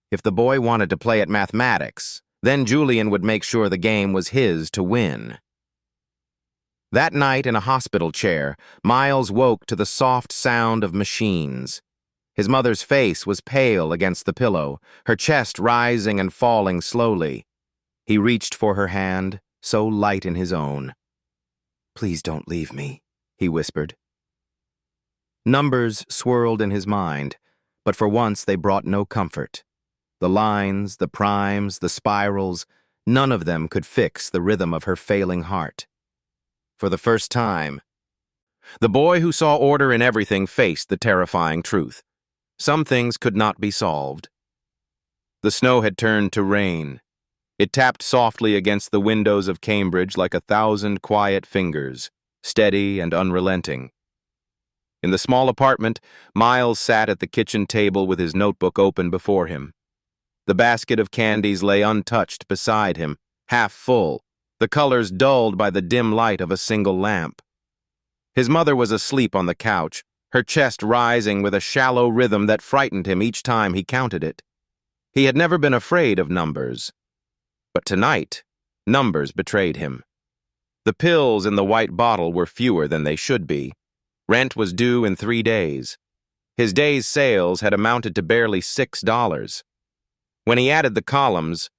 If the boy wanted to play at mathematics, then Julian would make sure the game was his to win. That night in a hospital chair, Miles woke to the soft sound of machines. His mother's face was pale against the pillow, her chest rising and falling slowly. He reached for her hand, so light in his own. Please don't leave me, he whispered. Numbers swirled in his mind, but for once they brought no comfort. The lines, the primes, the spirals, none of them could fix the rhythm of her failing heart. For the first time, the boy who saw order in everything faced the terrifying truth. Some things could not be solved. The snow had turned to rain. It tapped softly against the windows of Cambridge like 1,000 quiet fingers, steady and unrelenting. In the small apartment, Miles sat at the kitchen table with his notebook open before him. The basket of candies lay untouched beside him, half full, the colors dulled by the dim light of a single lamp. His mother was asleep on the couch, her chest rising with a shallow rhythm that frightened him each time he counted it. He had never been afraid of numbers. But tonight, numbers betrayed him. The pills in the white bottle were fewer than they should be. Rent was due in 3 days. His day's sales had amounted to barely $6. When he added the columns,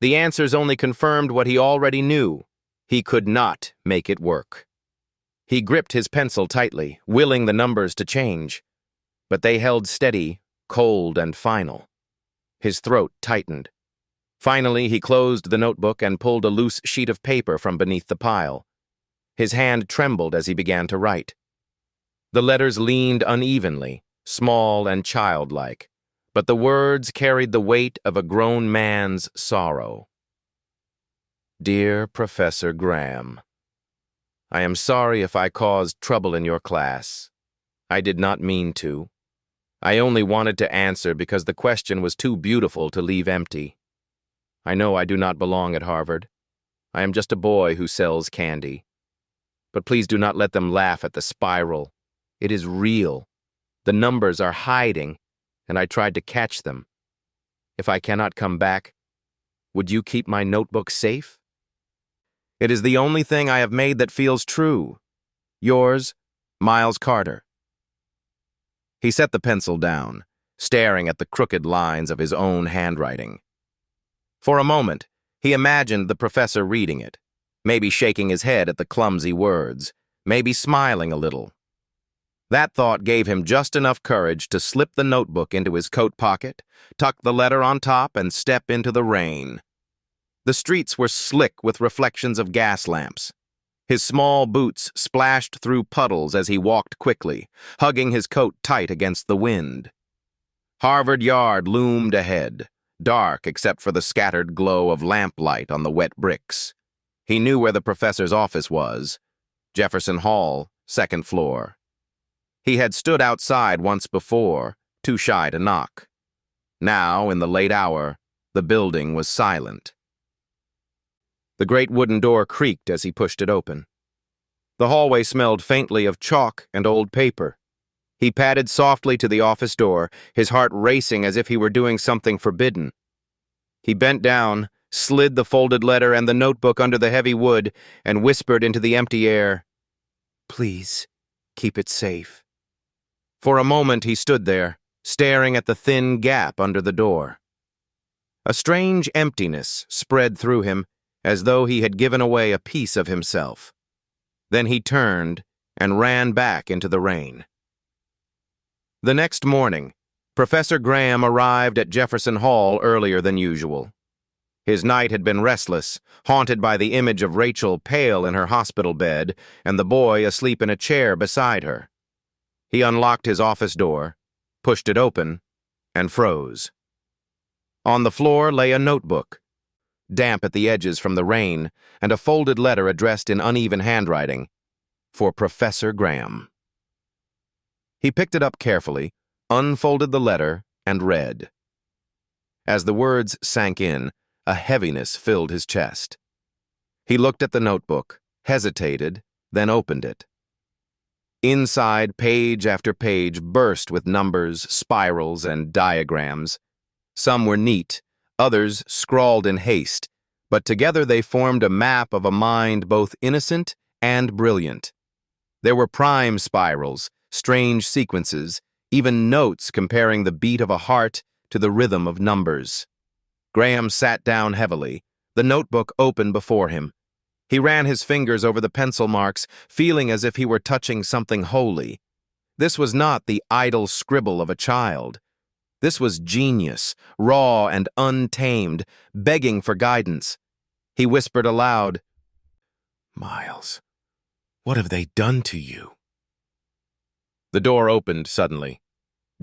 the answers only confirmed what he already knew. He could not make it work. He gripped his pencil tightly, willing the numbers to change. But they held steady, cold and final. His throat tightened. Finally, he closed the notebook and pulled a loose sheet of paper from beneath the pile. His hand trembled as he began to write. The letters leaned unevenly, small and childlike, but the words carried the weight of a grown man's sorrow. Dear Professor Graham, I am sorry if I caused trouble in your class. I did not mean to. I only wanted to answer because the question was too beautiful to leave empty. I know I do not belong at Harvard. I am just a boy who sells candy. But please do not let them laugh at the spiral. It is real. The numbers are hiding, and I tried to catch them. If I cannot come back, would you keep my notebook safe? It is the only thing I have made that feels true. Yours, Miles Carter. He set the pencil down, staring at the crooked lines of his own handwriting. For a moment, he imagined the professor reading it, maybe shaking his head at the clumsy words, maybe smiling a little. That thought gave him just enough courage to slip the notebook into his coat pocket, tuck the letter on top, and step into the rain. The streets were slick with reflections of gas lamps. His small boots splashed through puddles as he walked quickly, hugging his coat tight against the wind. Harvard Yard loomed ahead, dark except for the scattered glow of lamplight on the wet bricks. He knew where the professor's office was, Jefferson Hall, 2nd floor. He had stood outside once before, too shy to knock. Now, in the late hour, the building was silent. The great wooden door creaked as he pushed it open. The hallway smelled faintly of chalk and old paper. He padded softly to the office door, his heart racing as if he were doing something forbidden. He bent down, slid the folded letter and the notebook under the heavy wood, and whispered into the empty air, "Please, keep it safe." For a moment he stood there, staring at the thin gap under the door. A strange emptiness spread through him, as though he had given away a piece of himself. Then he turned and ran back into the rain. The next morning, Professor Graham arrived at Jefferson Hall earlier than usual. His night had been restless, haunted by the image of Rachel pale in her hospital bed and the boy asleep in a chair beside her. He unlocked his office door, pushed it open, and froze. On the floor lay a notebook, damp at the edges from the rain, and a folded letter addressed in uneven handwriting, for Professor Graham. He picked it up carefully, unfolded the letter, and read. As the words sank in, a heaviness filled his chest. He looked at the notebook, hesitated, then opened it. Inside, page after page burst with numbers, spirals, and diagrams. Some were neat, others scrawled in haste, but together they formed a map of a mind both innocent and brilliant. There were prime spirals, strange sequences, even notes comparing the beat of a heart to the rhythm of numbers. Graham sat down heavily, the notebook open before him. He ran his fingers over the pencil marks, feeling as if he were touching something holy. This was not the idle scribble of a child. This was genius, raw and untamed, begging for guidance. He whispered aloud, "Miles, what have they done to you?" The door opened suddenly.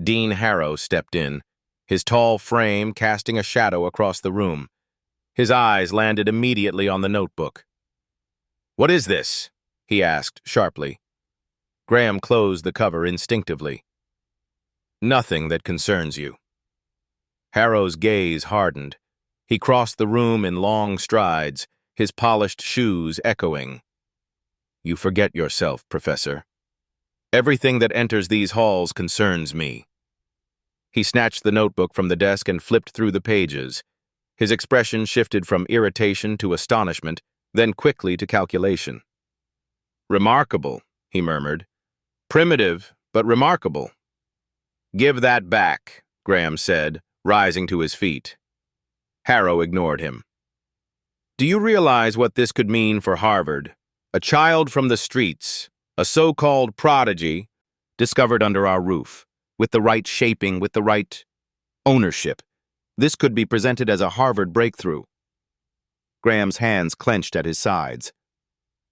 Dean Harrow stepped in, his tall frame casting a shadow across the room. His eyes landed immediately on the notebook. "What is this?" he asked sharply. Graham closed the cover instinctively. "Nothing that concerns you." Harrow's gaze hardened. He crossed the room in long strides, his polished shoes echoing. "You forget yourself, Professor. Everything that enters these halls concerns me." He snatched the notebook from the desk and flipped through the pages. His expression shifted from irritation to astonishment, then quickly to calculation. "Remarkable," he murmured. "Primitive, but remarkable." "Give that back," Graham said, rising to his feet. Harrow ignored him. "Do you realize what this could mean for Harvard? A child from the streets, a so-called prodigy, discovered under our roof, with the right shaping, with the right ownership. This could be presented as a Harvard breakthrough." Graham's hands clenched at his sides.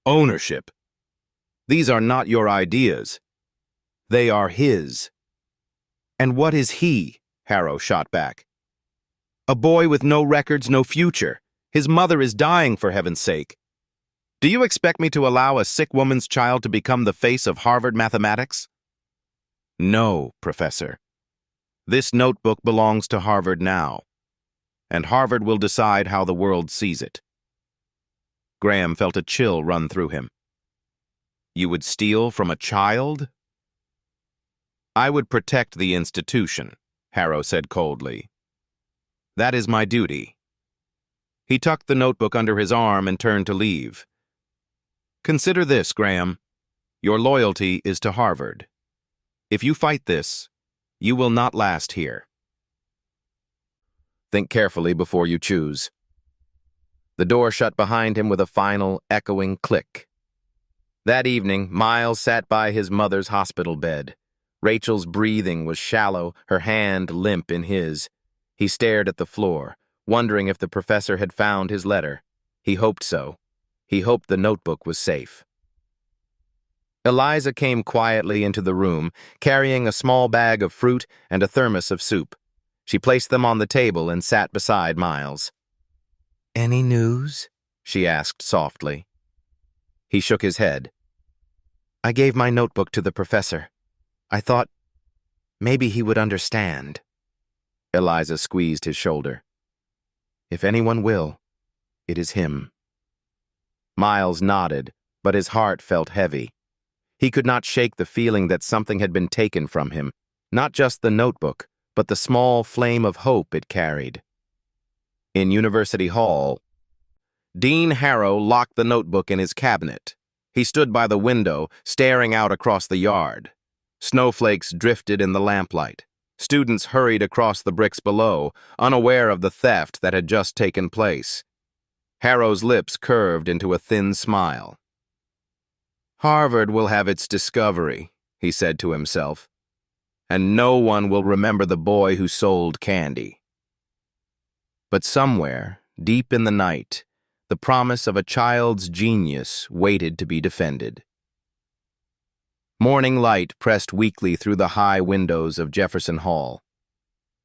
"Ownership? These are not your ideas. They are his." "And what is he?" Harrow shot back. A boy with no records, no future. His mother is dying, for heaven's sake. Do you expect me to allow a sick woman's child to become the face of Harvard mathematics? No, Professor. This notebook belongs to Harvard now, and Harvard will decide how the world sees it. Graham felt a chill run through him. You would steal from a child? I would protect the institution, Harrow said coldly. That is my duty. He tucked the notebook under his arm and turned to leave. Consider this, Graham. Your loyalty is to Harvard. If you fight this, you will not last here. Think carefully before you choose. The door shut behind him with a final, echoing click. That evening, Miles sat by his mother's hospital bed. Rachel's breathing was shallow, her hand limp in his. He stared at the floor, wondering if the professor had found his letter. He hoped so. He hoped the notebook was safe. Eliza came quietly into the room, carrying a small bag of fruit and a thermos of soup. She placed them on the table and sat beside Miles. Any news? She asked softly. He shook his head. I gave my notebook to the professor. I thought maybe he would understand. Eliza squeezed his shoulder. If anyone will, it is him. Miles nodded, but his heart felt heavy. He could not shake the feeling that something had been taken from him, not just the notebook, but the small flame of hope it carried. In University Hall, Dean Harrow locked the notebook in his cabinet. He stood by the window, staring out across the yard. Snowflakes drifted in the lamplight. Students hurried across the bricks below, unaware of the theft that had just taken place. Harrow's lips curved into a thin smile. Harvard will have its discovery, he said to himself, and no one will remember the boy who sold candy. But somewhere, deep in the night, the promise of a child's genius waited to be defended. Morning light pressed weakly through the high windows of Jefferson Hall.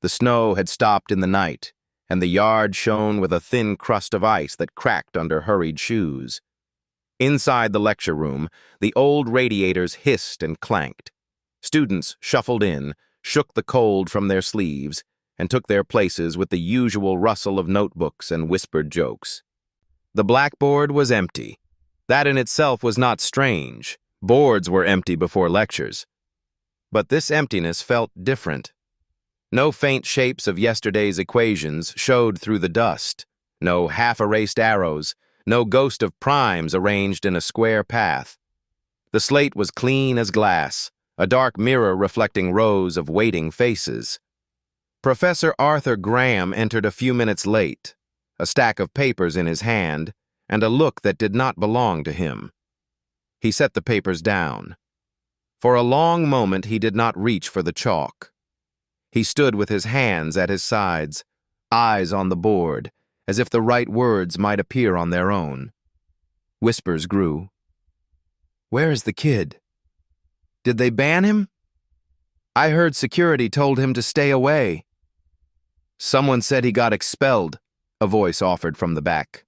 The snow had stopped in the night, and the yard shone with a thin crust of ice that cracked under hurried shoes. Inside the lecture room, the old radiators hissed and clanked. Students shuffled in, shook the cold from their sleeves, and took their places with the usual rustle of notebooks and whispered jokes. The blackboard was empty. That in itself was not strange. Boards were empty before lectures. But this emptiness felt different. No faint shapes of yesterday's equations showed through the dust. No half-erased arrows. No ghost of primes arranged in a square path. The slate was clean as glass, a dark mirror reflecting rows of waiting faces. Professor Arthur Graham entered a few minutes late, a stack of papers in his hand, and a look that did not belong to him. He set the papers down. For a long moment he did not reach for the chalk. He stood with his hands at his sides, eyes on the board, as if the right words might appear on their own. Whispers grew. Where is the kid? Did they ban him? I heard security told him to stay away. Someone said he got expelled, a voice offered from the back.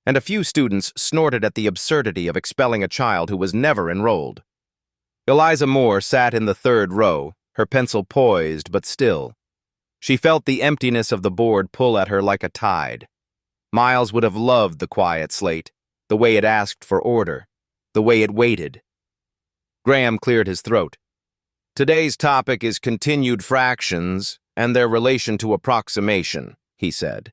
And a few students snorted at the absurdity of expelling a child who was never enrolled. Eliza Moore sat in the third row, her pencil poised but still. She felt the emptiness of the board pull at her like a tide. Miles would have loved the quiet slate, the way it asked for order, the way it waited. Graham cleared his throat. Today's topic is continued fractions and their relation to approximation, he said.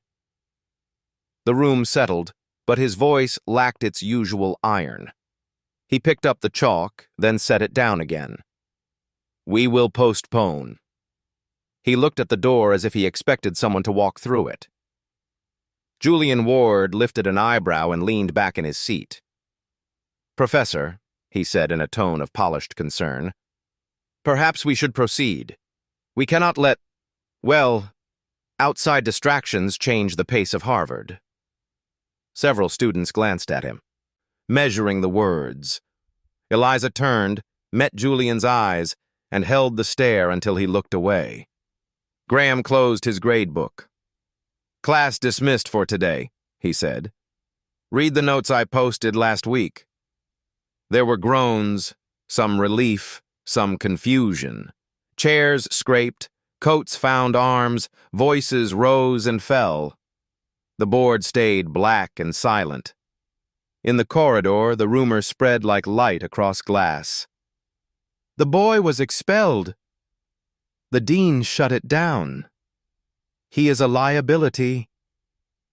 The room settled, but his voice lacked its usual iron. He picked up the chalk, then set it down again. We will postpone. He looked at the door as if he expected someone to walk through it. Julian Ward lifted an eyebrow and leaned back in his seat. Professor, he said in a tone of polished concern, perhaps we should proceed. We cannot let, outside distractions change the pace of Harvard. Several students glanced at him, measuring the words. Eliza turned, met Julian's eyes, and held the stare until he looked away. Graham closed his grade book. "Class dismissed for today," he said. "Read the notes I posted last week." There were groans, some relief, some confusion. Chairs scraped, coats found arms, voices rose and fell. The board stayed black and silent. In the corridor, the rumor spread like light across glass. "The boy was expelled. The dean shut it down. He is a liability.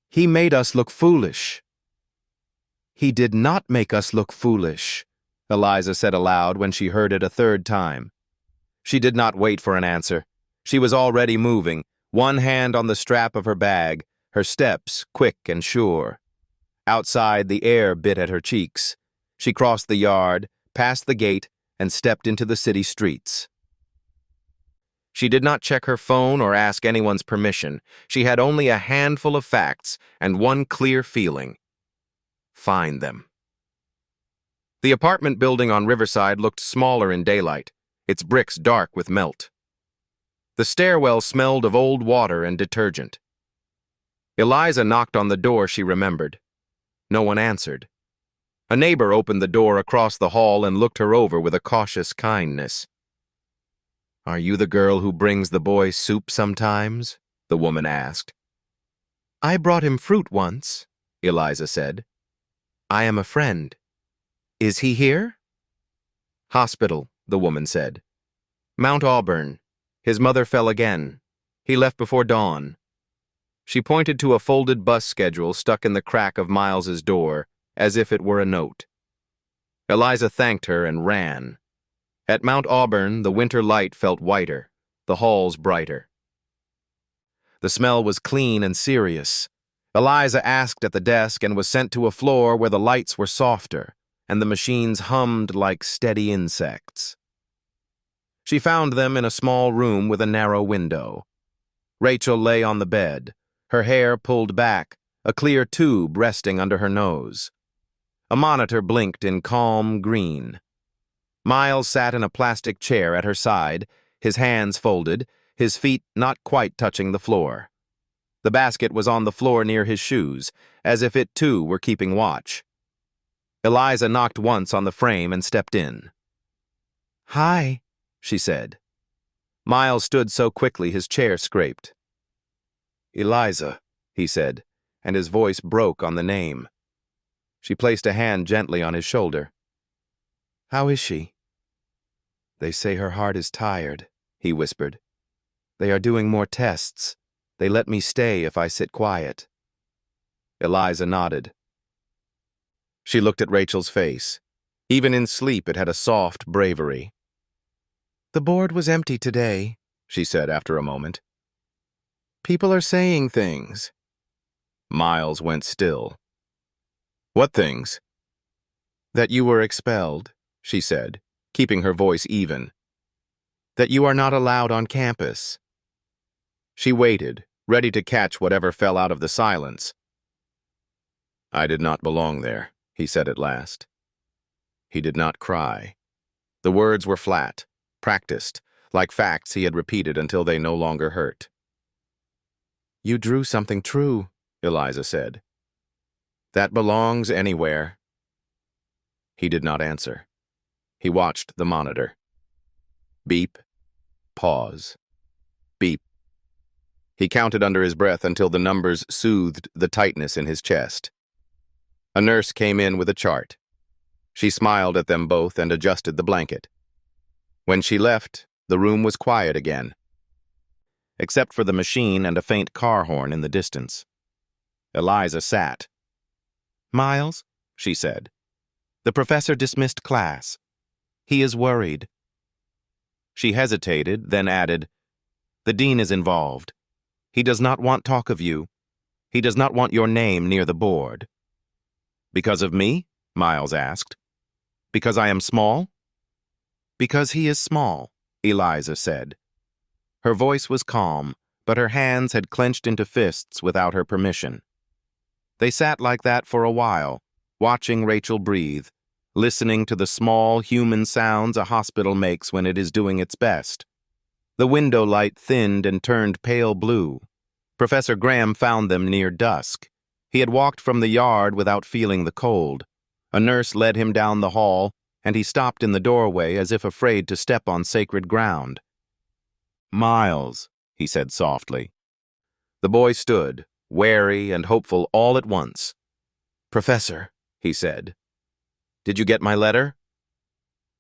He made us look foolish." "He did not make us look foolish," Eliza said aloud when she heard it a third time. She did not wait for an answer. She was already moving, one hand on the strap of her bag, her steps quick and sure. Outside, the air bit at her cheeks. She crossed the yard, passed the gate, and stepped into the city streets. She did not check her phone or ask anyone's permission. She had only a handful of facts and one clear feeling: find them. The apartment building on Riverside looked smaller in daylight, its bricks dark with melt. The stairwell smelled of old water and detergent. Eliza knocked on the door she remembered. No one answered. A neighbor opened the door across the hall and looked her over with a cautious kindness. "Are you the girl who brings the boy soup sometimes?" the woman asked. "I brought him fruit once," Eliza said. "I am a friend. Is he here?" "Hospital," the woman said. "Mount Auburn. His mother fell again. He left before dawn." She pointed to a folded bus schedule stuck in the crack of Miles's door, as if it were a note. Eliza thanked her and ran. At Mount Auburn, the winter light felt whiter, the halls brighter. The smell was clean and serious. Eliza asked at the desk and was sent to a floor where the lights were softer, and the machines hummed like steady insects. She found them in a small room with a narrow window. Rachel lay on the bed, her hair pulled back, a clear tube resting under her nose. A monitor blinked in calm green. Miles sat in a plastic chair at her side, his hands folded, his feet not quite touching the floor. The basket was on the floor near his shoes, as if it too were keeping watch. Eliza knocked once on the frame and stepped in. "Hi," she said. Miles stood so quickly his chair scraped. "Eliza," he said, and his voice broke on the name. She placed a hand gently on his shoulder. "How is she?" "They say her heart is tired," he whispered. "They are doing more tests. They let me stay if I sit quiet." Eliza nodded. She looked at Rachel's face. Even in sleep it had a soft bravery. "The board was empty today," she said after a moment. "People are saying things." Miles went still. "What things?" "That you were expelled," she said, keeping her voice even. "That you are not allowed on campus." She waited, ready to catch whatever fell out of the silence. "I did not belong there," he said at last. He did not cry. The words were flat, practiced, like facts he had repeated until they no longer hurt. "You drew something true," Eliza said. "That belongs anywhere." He did not answer. He watched the monitor. Beep. Pause. Beep. He counted under his breath until the numbers soothed the tightness in his chest. A nurse came in with a chart. She smiled at them both and adjusted the blanket. When she left, the room was quiet again, except for the machine and a faint car horn in the distance. Eliza sat. "Miles," she said, "the professor dismissed class. He is worried." She hesitated, then added, "The dean is involved. He does not want talk of you. He does not want your name near the board." "Because of me?" Miles asked. "Because I am small?" "Because he is small," Eliza said. Her voice was calm, but her hands had clenched into fists without her permission. They sat like that for a while, watching Rachel breathe, listening to the small human sounds a hospital makes when it is doing its best. The window light thinned and turned pale blue. Professor Graham found them near dusk. He had walked from the yard without feeling the cold. A nurse led him down the hall, and he stopped in the doorway as if afraid to step on sacred ground. "Miles," he said softly. The boy stood, wary and hopeful all at once. "Professor," he said, "did you get my letter?"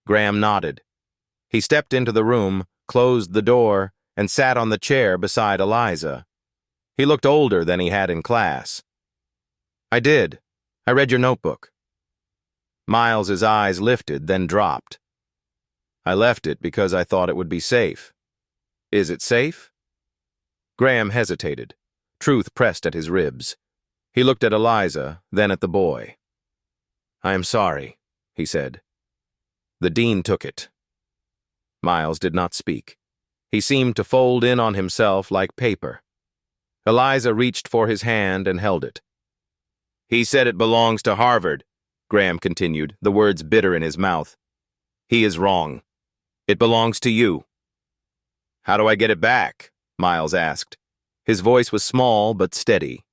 Graham nodded. He stepped into the room, closed the door, and sat on the chair beside Eliza. He looked older than he had in class. "I did. I read your notebook." Miles's eyes lifted, then dropped. "I left it because I thought it would be safe." "Is it safe?" Graham hesitated. Truth pressed at his ribs. He looked at Eliza, then at the boy. "I am sorry," he said. "The dean took it." Miles did not speak. He seemed to fold in on himself like paper. Eliza reached for his hand and held it. "He said it belongs to Harvard," Graham continued, the words bitter in his mouth. "He is wrong. It belongs to you." "How do I get it back?" Miles asked. His voice was small but steady.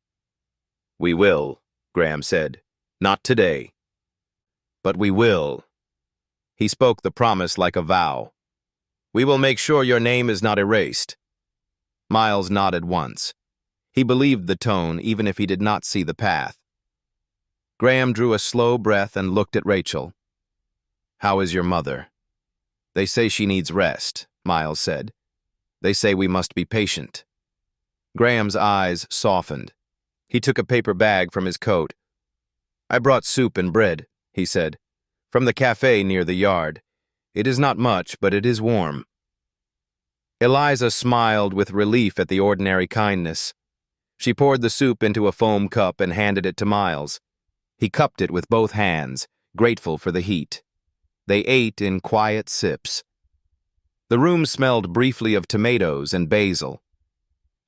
"We will," Graham said. "Not today. But we will." He spoke the promise like a vow. "We will make sure your name is not erased." Miles nodded once. He believed the tone, even if he did not see the path. Graham drew a slow breath and looked at Rachel. "How is your mother?" "They say she needs rest," Miles said. "They say we must be patient." Graham's eyes softened. He took a paper bag from his coat. "I brought soup and bread," he said, "from the cafe near the yard. It is not much, but it is warm." Eliza smiled with relief at the ordinary kindness. She poured the soup into a foam cup and handed it to Miles. He cupped it with both hands, grateful for the heat. They ate in quiet sips. The room smelled briefly of tomatoes and basil.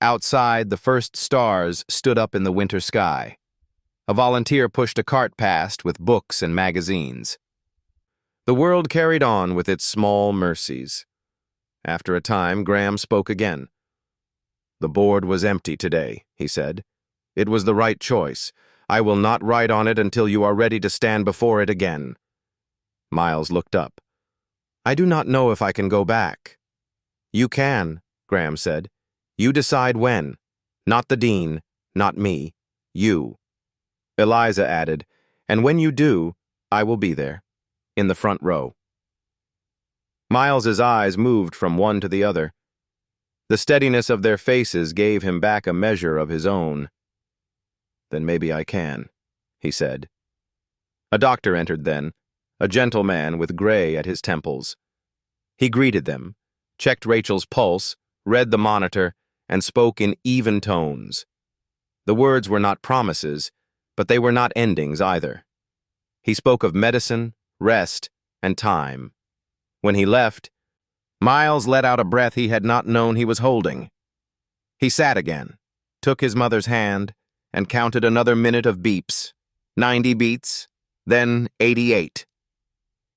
Outside, the first stars stood up in the winter sky. A volunteer pushed a cart past with books and magazines. The world carried on with its small mercies. After a time, Graham spoke again. "The board was empty today," he said. "It was the right choice. I will not write on it until you are ready to stand before it again." Miles looked up. "I do not know if I can go back." "You can," Graham said. "You decide when. Not the dean, not me. You." Eliza added, "And when you do, I will be there, in the front row." Miles's eyes moved from one to the other. The steadiness of their faces gave him back a measure of his own. "Then maybe I can," he said. A doctor entered then, a gentle man with gray at his temples. He greeted them, checked Rachel's pulse, read the monitor, and spoke in even tones. The words were not promises, but they were not endings either. He spoke of medicine, rest, and time. When he left, Miles let out a breath he had not known he was holding. He sat again, took his mother's hand, and counted another minute of beeps, 90 beats, then 88.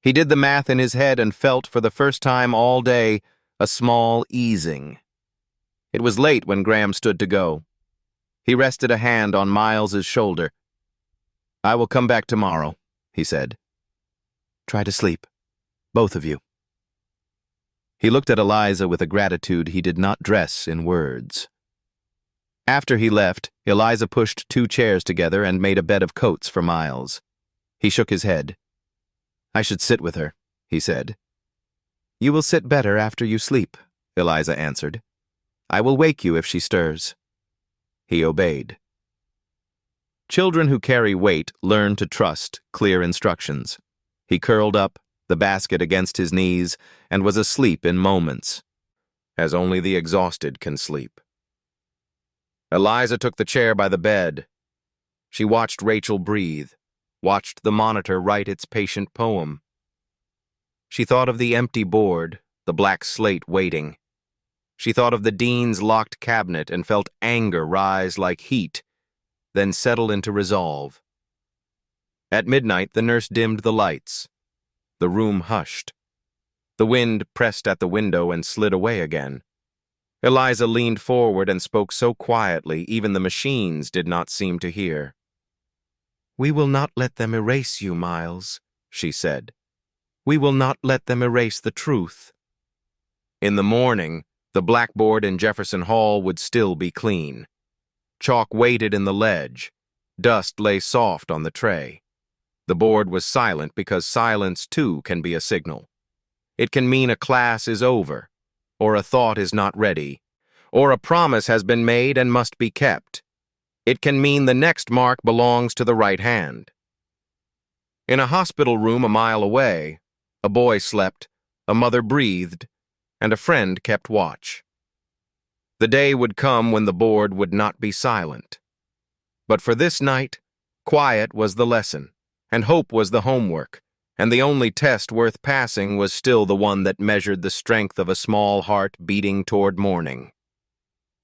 He did the math in his head and felt for the first time all day a small easing. It was late when Graham stood to go. He rested a hand on Miles's shoulder. "I will come back tomorrow," he said. "Try to sleep, both of you." He looked at Eliza with a gratitude he did not dress in words. After he left, Eliza pushed 2 chairs together and made a bed of coats for Miles. He shook his head. "I should sit with her," he said. "You will sit better after you sleep," Eliza answered. "I will wake you if she stirs." He obeyed. Children who carry weight learn to trust clear instructions. He curled up, the basket against his knees, and was asleep in moments, as only the exhausted can sleep. Eliza took the chair by the bed. She watched Rachel breathe, watched the monitor write its patient poem. She thought of the empty board, the black slate waiting. She thought of the dean's locked cabinet and felt anger rise like heat, then settle into resolve. At midnight, the nurse dimmed the lights. The room hushed. The wind pressed at the window and slid away again. Eliza leaned forward and spoke so quietly even the machines did not seem to hear. "We will not let them erase you, Miles," she said. "We will not let them erase the truth." In the morning, the blackboard in Jefferson Hall would still be clean. Chalk waited in the ledge. Dust lay soft on the tray. The board was silent because silence, too, can be a signal. It can mean a class is over, or a thought is not ready, or a promise has been made and must be kept. It can mean the next mark belongs to the right hand. In a hospital room a mile away, a boy slept, a mother breathed, and a friend kept watch. The day would come when the board would not be silent. But for this night, quiet was the lesson, and hope was the homework, and the only test worth passing was still the one that measured the strength of a small heart beating toward morning.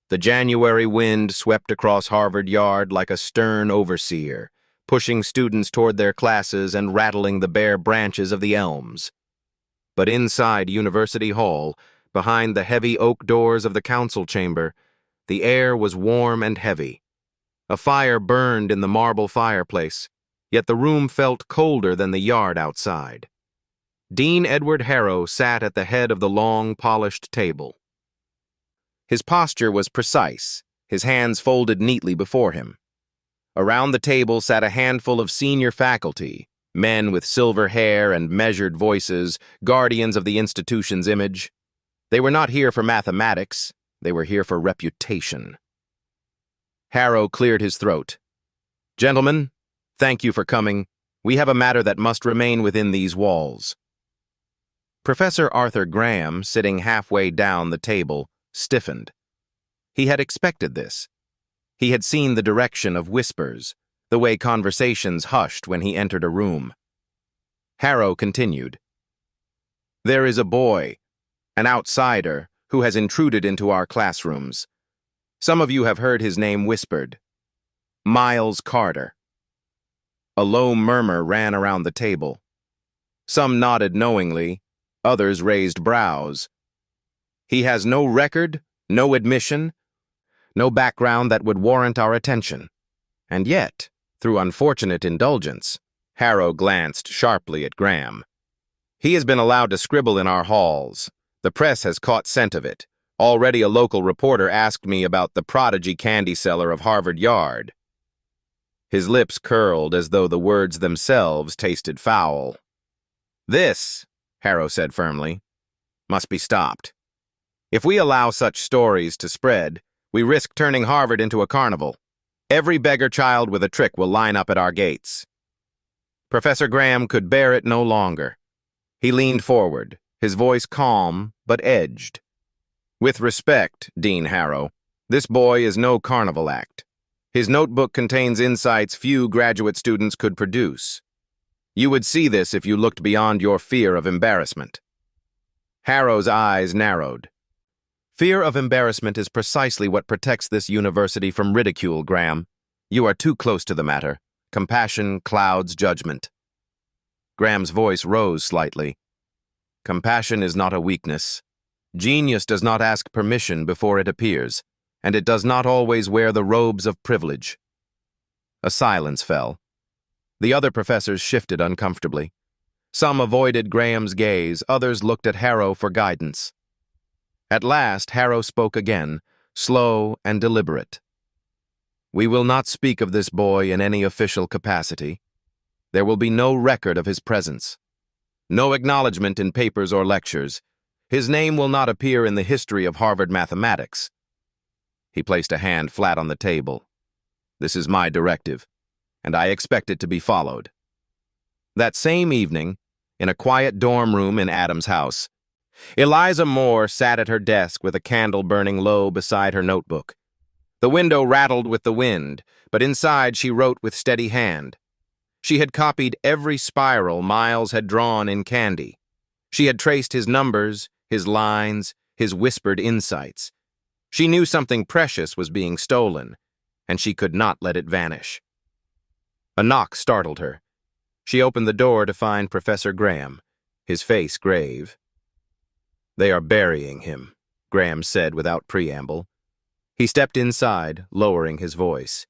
The January wind swept across Harvard Yard like a stern overseer, pushing students toward their classes and rattling the bare branches of the elms. But inside University Hall, behind the heavy oak doors of the council chamber, the air was warm and heavy. A fire burned in the marble fireplace, yet the room felt colder than the yard outside. Dean Edward Harrow sat at the head of the long, polished table. His posture was precise, his hands folded neatly before him. Around the table sat a handful of senior faculty, men with silver hair and measured voices, guardians of the institution's image. They were not here for mathematics, they were here for reputation. Harrow cleared his throat. "Gentlemen, thank you for coming. We have a matter that must remain within these walls." Professor Arthur Graham, sitting halfway down the table, stiffened. He had expected this. He had seen the direction of whispers, the way conversations hushed when he entered a room. Harrow continued. "There is a boy, an outsider, who has intruded into our classrooms. Some of you have heard his name whispered. Miles Carter." A low murmur ran around the table. Some nodded knowingly, others raised brows. "He has no record, no admission, no background that would warrant our attention. And yet, through unfortunate indulgence," Harrow glanced sharply at Graham, "he has been allowed to scribble in our halls. The press has caught scent of it. Already a local reporter asked me about the prodigy candy seller of Harvard Yard." His lips curled as though the words themselves tasted foul. "This," Harrow said firmly, "must be stopped. If we allow such stories to spread, we risk turning Harvard into a carnival. Every beggar child with a trick will line up at our gates." Professor Graham could bear it no longer. He leaned forward, his voice calm but edged. "With respect, Dean Harrow, this boy is no carnival act. His notebook contains insights few graduate students could produce. You would see this if you looked beyond your fear of embarrassment." Harrow's eyes narrowed. "Fear of embarrassment is precisely what protects this university from ridicule, Graham. You are too close to the matter. Compassion clouds judgment." Graham's voice rose slightly. "Compassion is not a weakness. Genius does not ask permission before it appears, and it does not always wear the robes of privilege." A silence fell. The other professors shifted uncomfortably. Some avoided Graham's gaze, others looked at Harrow for guidance. At last, Harrow spoke again, slow and deliberate. "We will not speak of this boy in any official capacity. There will be no record of his presence. No acknowledgement in papers or lectures. His name will not appear in the history of Harvard mathematics." He placed a hand flat on the table. "This is my directive, and I expect it to be followed." That same evening, in a quiet dorm room in Adams' house, Eliza Moore sat at her desk with a candle burning low beside her notebook. The window rattled with the wind, but inside she wrote with steady hand. She had copied every spiral Miles had drawn in candy. She had traced his numbers, his lines, his whispered insights. She knew something precious was being stolen, and she could not let it vanish. A knock startled her. She opened the door to find Professor Graham, his face grave. They are burying him, Graham said without preamble. He stepped inside, lowering his voice.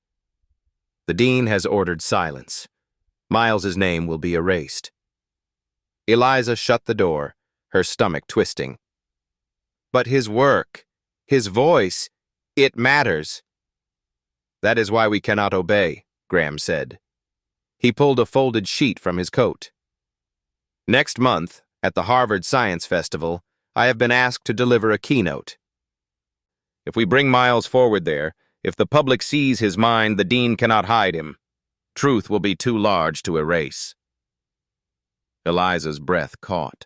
The dean has ordered silence. Miles's name will be erased. Eliza shut the door, her stomach twisting. But his work, his voice, it matters. That is why we cannot obey, Graham said. He pulled a folded sheet from his coat. Next month, at the Harvard Science Festival, I have been asked to deliver a keynote. If we bring Miles forward there, if the public sees his mind, the dean cannot hide him. Truth will be too large to erase. Eliza's breath caught.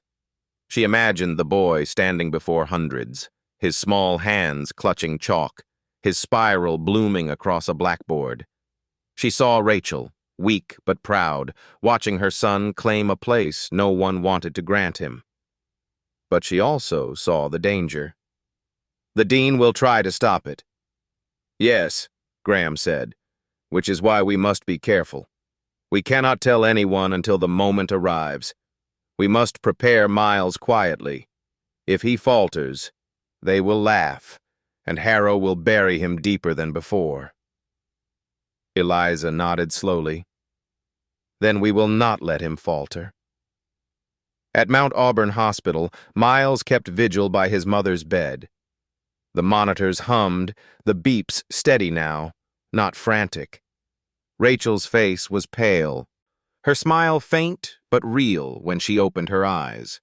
She imagined the boy standing before hundreds, his small hands clutching chalk, his spiral blooming across a blackboard. She saw Rachel, weak but proud, watching her son claim a place no one wanted to grant him. But she also saw the danger. The dean will try to stop it. Yes, Graham said, which is why we must be careful. We cannot tell anyone until the moment arrives. We must prepare Miles quietly. If he falters, they will laugh, and Harrow will bury him deeper than before. Eliza nodded slowly. Then we will not let him falter. At Mount Auburn Hospital, Miles kept vigil by his mother's bed. The monitors hummed, the beeps steady now, not frantic. Rachel's face was pale, her smile faint but real when she opened her eyes.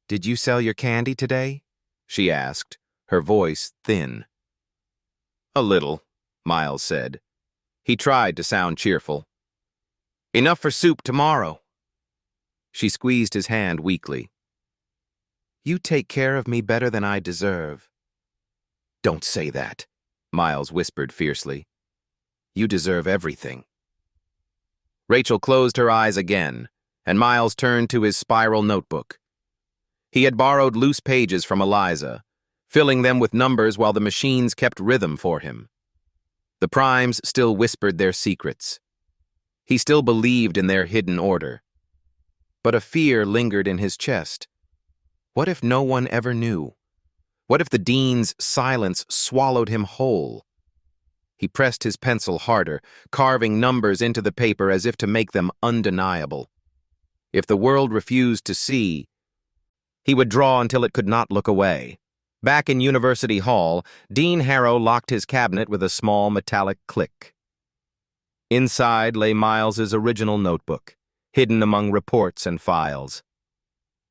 "Did you sell your candy today?" she asked, her voice thin. "A little," Miles said. He tried to sound cheerful. "Enough for soup tomorrow." She squeezed his hand weakly. "You take care of me better than I deserve." "Don't say that," Miles whispered fiercely. "You deserve everything." Rachel closed her eyes again, and Miles turned to his spiral notebook. He had borrowed loose pages from Eliza, filling them with numbers while the machines kept rhythm for him. The primes still whispered their secrets. He still believed in their hidden order. But a fear lingered in his chest. What if no one ever knew? What if the dean's silence swallowed him whole? He pressed his pencil harder, carving numbers into the paper as if to make them undeniable. If the world refused to see, he would draw until it could not look away. Back in University Hall, Dean Harrow locked his cabinet with a small metallic click. Inside lay Miles's original notebook, hidden among reports and files.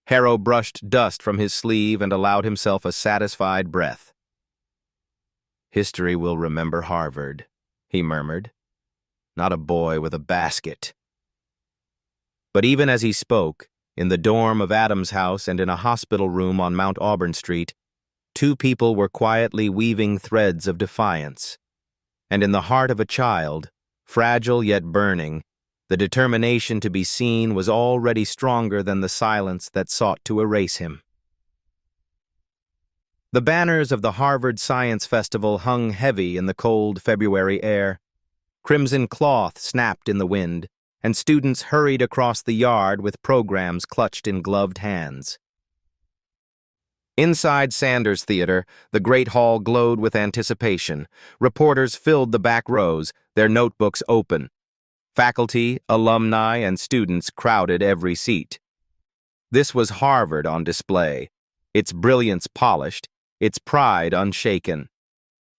Harrow brushed dust from his sleeve and allowed himself a satisfied breath. "History will remember Harvard," he murmured. "Not a boy with a basket." But even as he spoke, in the dorm of Adams' house and in a hospital room on Mount Auburn Street, two people were quietly weaving threads of defiance. And in the heart of a child, fragile yet burning, the determination to be seen was already stronger than the silence that sought to erase him. The banners of the Harvard Science Festival hung heavy in the cold February air. Crimson cloth snapped in the wind, and students hurried across the yard with programs clutched in gloved hands. Inside Sanders Theater, the great hall glowed with anticipation. Reporters filled the back rows, their notebooks open. Faculty, alumni, and students crowded every seat. This was Harvard on display, its brilliance polished, its pride unshaken.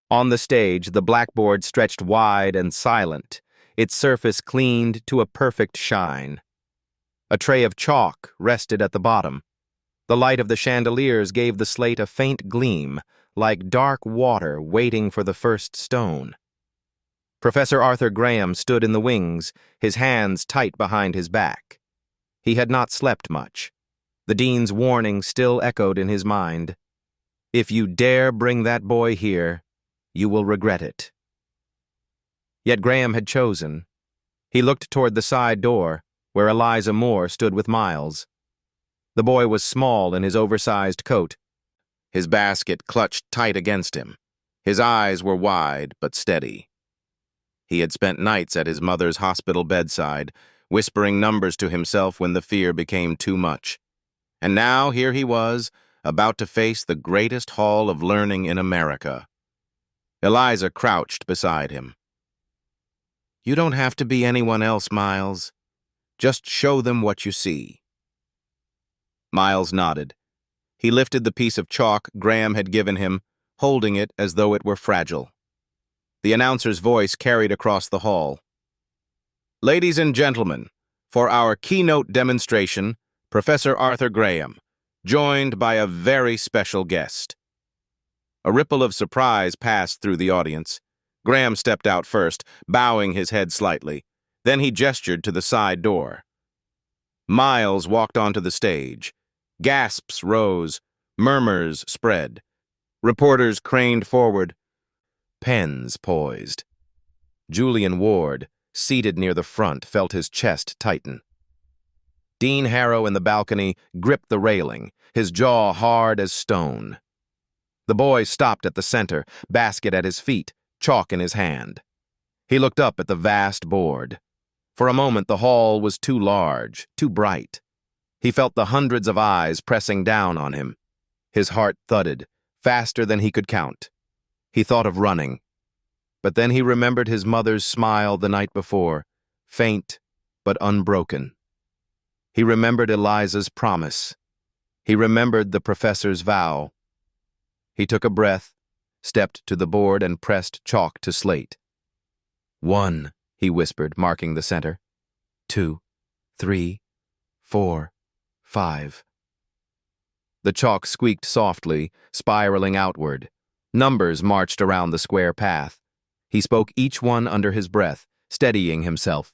On the stage, the blackboard stretched wide and silent, its surface cleaned to a perfect shine. A tray of chalk rested at the bottom. The light of the chandeliers gave the slate a faint gleam, like dark water waiting for the first stone. Professor Arthur Graham stood in the wings, his hands tight behind his back. He had not slept much. The dean's warning still echoed in his mind. "If you dare bring that boy here, you will regret it." Yet Graham had chosen. He looked toward the side door, where Eliza Moore stood with Miles. The boy was small in his oversized coat, his basket clutched tight against him. His eyes were wide but steady. He had spent nights at his mother's hospital bedside, whispering numbers to himself when the fear became too much. And now here he was, about to face the greatest hall of learning in America. Eliza crouched beside him. "You don't have to be anyone else, Miles. Just show them what you see." Miles nodded. He lifted the piece of chalk Graham had given him, holding it as though it were fragile. The announcer's voice carried across the hall. "Ladies and gentlemen, for our keynote demonstration, Professor Arthur Graham, joined by a very special guest." A ripple of surprise passed through the audience. Graham stepped out first, bowing his head slightly. Then he gestured to the side door. Miles walked onto the stage. Gasps rose, murmurs spread. Reporters craned forward, pens poised. Julian Ward, seated near the front, felt his chest tighten. Dean Harrow in the balcony gripped the railing, his jaw hard as stone. The boy stopped at the center, basket at his feet, chalk in his hand. He looked up at the vast board. For a moment, the hall was too large, too bright. He felt the hundreds of eyes pressing down on him. His heart thudded, faster than he could count. He thought of running. But then he remembered his mother's smile the night before, faint but unbroken. He remembered Eliza's promise. He remembered the professor's vow. He took a breath, stepped to the board, and pressed chalk to slate. 1, he whispered, marking the center. 2, 3, 4, 5. The chalk squeaked softly, spiraling outward. Numbers marched around the square path. He spoke each one under his breath, steadying himself.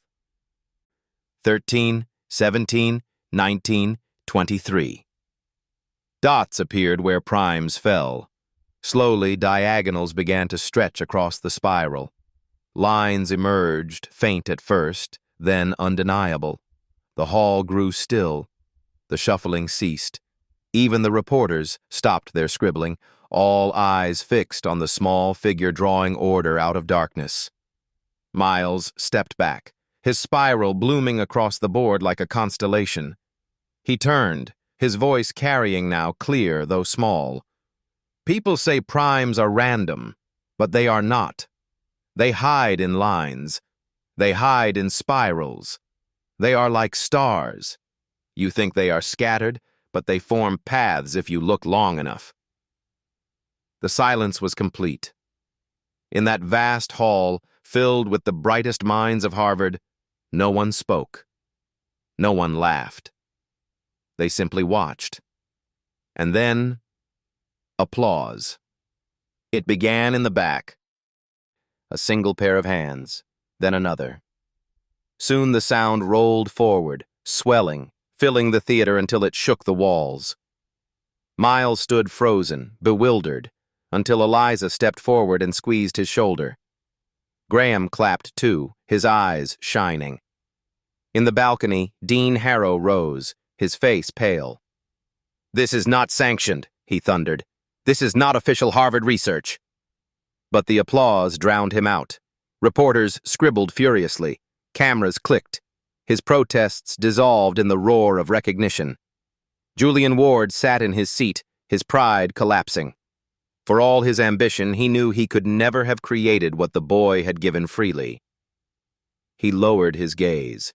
13, 17, 19, 23. Dots appeared where primes fell. Slowly, diagonals began to stretch across the spiral. Lines emerged, faint at first, then undeniable. The hall grew still. The shuffling ceased. Even the reporters stopped their scribbling, all eyes fixed on the small figure drawing order out of darkness. Miles stepped back, his spiral blooming across the board like a constellation. He turned, his voice carrying now, clear though small. "People say primes are random, but they are not. They hide in lines. They hide in spirals. They are like stars. You think they are scattered, but they form paths if you look long enough." The silence was complete. In that vast hall, filled with the brightest minds of Harvard, no one spoke. No one laughed. They simply watched. And then, applause. It began in the back. A single pair of hands, then another. Soon the sound rolled forward, swelling, filling the theater until it shook the walls. Miles stood frozen, bewildered, until Eliza stepped forward and squeezed his shoulder. Graham clapped too, his eyes shining. In the balcony, Dean Harrow rose, his face pale. "This is not sanctioned," he thundered. "This is not official Harvard research." But the applause drowned him out. Reporters scribbled furiously. Cameras clicked. His protests dissolved in the roar of recognition. Julian Ward sat in his seat, his pride collapsing. For all his ambition, he knew he could never have created what the boy had given freely. He lowered his gaze.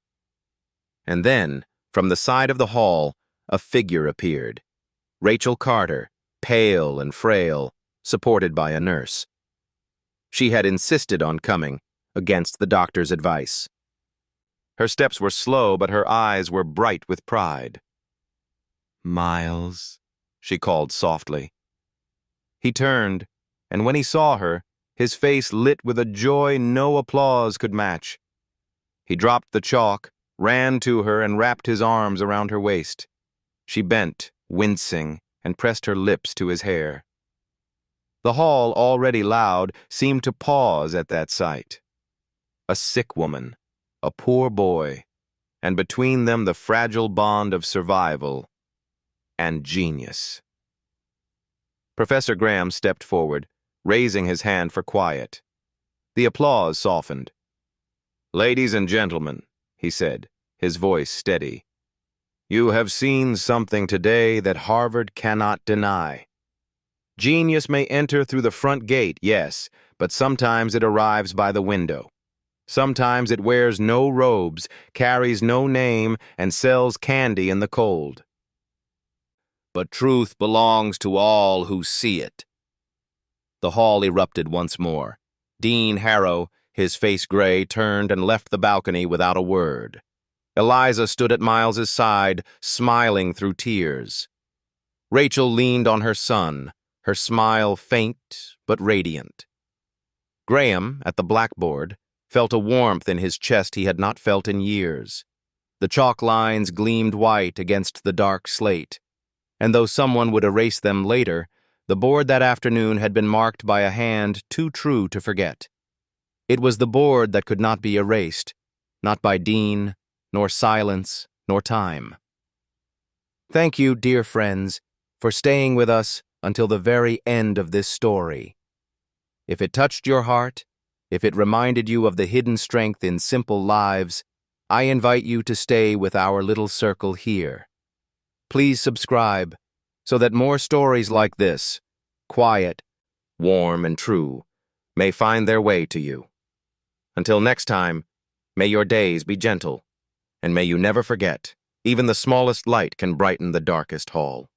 And then, from the side of the hall, a figure appeared. Rachel Carter, pale and frail, supported by a nurse. She had insisted on coming, against the doctor's advice. Her steps were slow, but her eyes were bright with pride. "Miles," she called softly. He turned, and when he saw her, his face lit with a joy no applause could match. He dropped the chalk, ran to her, and wrapped his arms around her waist. She bent, wincing, and pressed her lips to his hair. The hall, already loud, seemed to pause at that sight. A sick woman, a poor boy, and between them the fragile bond of survival and genius. Professor Graham stepped forward, raising his hand for quiet. The applause softened. "Ladies and gentlemen," he said, his voice steady, You have seen something today that Harvard cannot deny. Genius may enter through the front gate, yes, but sometimes it arrives by the window. Sometimes it wears no robes, carries no name, and sells candy in the cold. But truth belongs to all who see it. The hall erupted once more. Dean Harrow, his face gray, turned and left the balcony without a word. Eliza stood at Miles's side, smiling through tears. Rachel leaned on her son, her smile faint but radiant. Graham, at the blackboard, felt a warmth in his chest he had not felt in years. The chalk lines gleamed white against the dark slate, and though someone would erase them later, the board that afternoon had been marked by a hand too true to forget. It was the board that could not be erased, not by Dean, nor silence, nor time. Thank you, dear friends, for staying with us until the very end of this story. If it touched your heart, if it reminded you of the hidden strength in simple lives, I invite you to stay with our little circle here. Please subscribe so that more stories like this, quiet, warm, and true, may find their way to you. Until next time, may your days be gentle, and may you never forget, even the smallest light can brighten the darkest hall.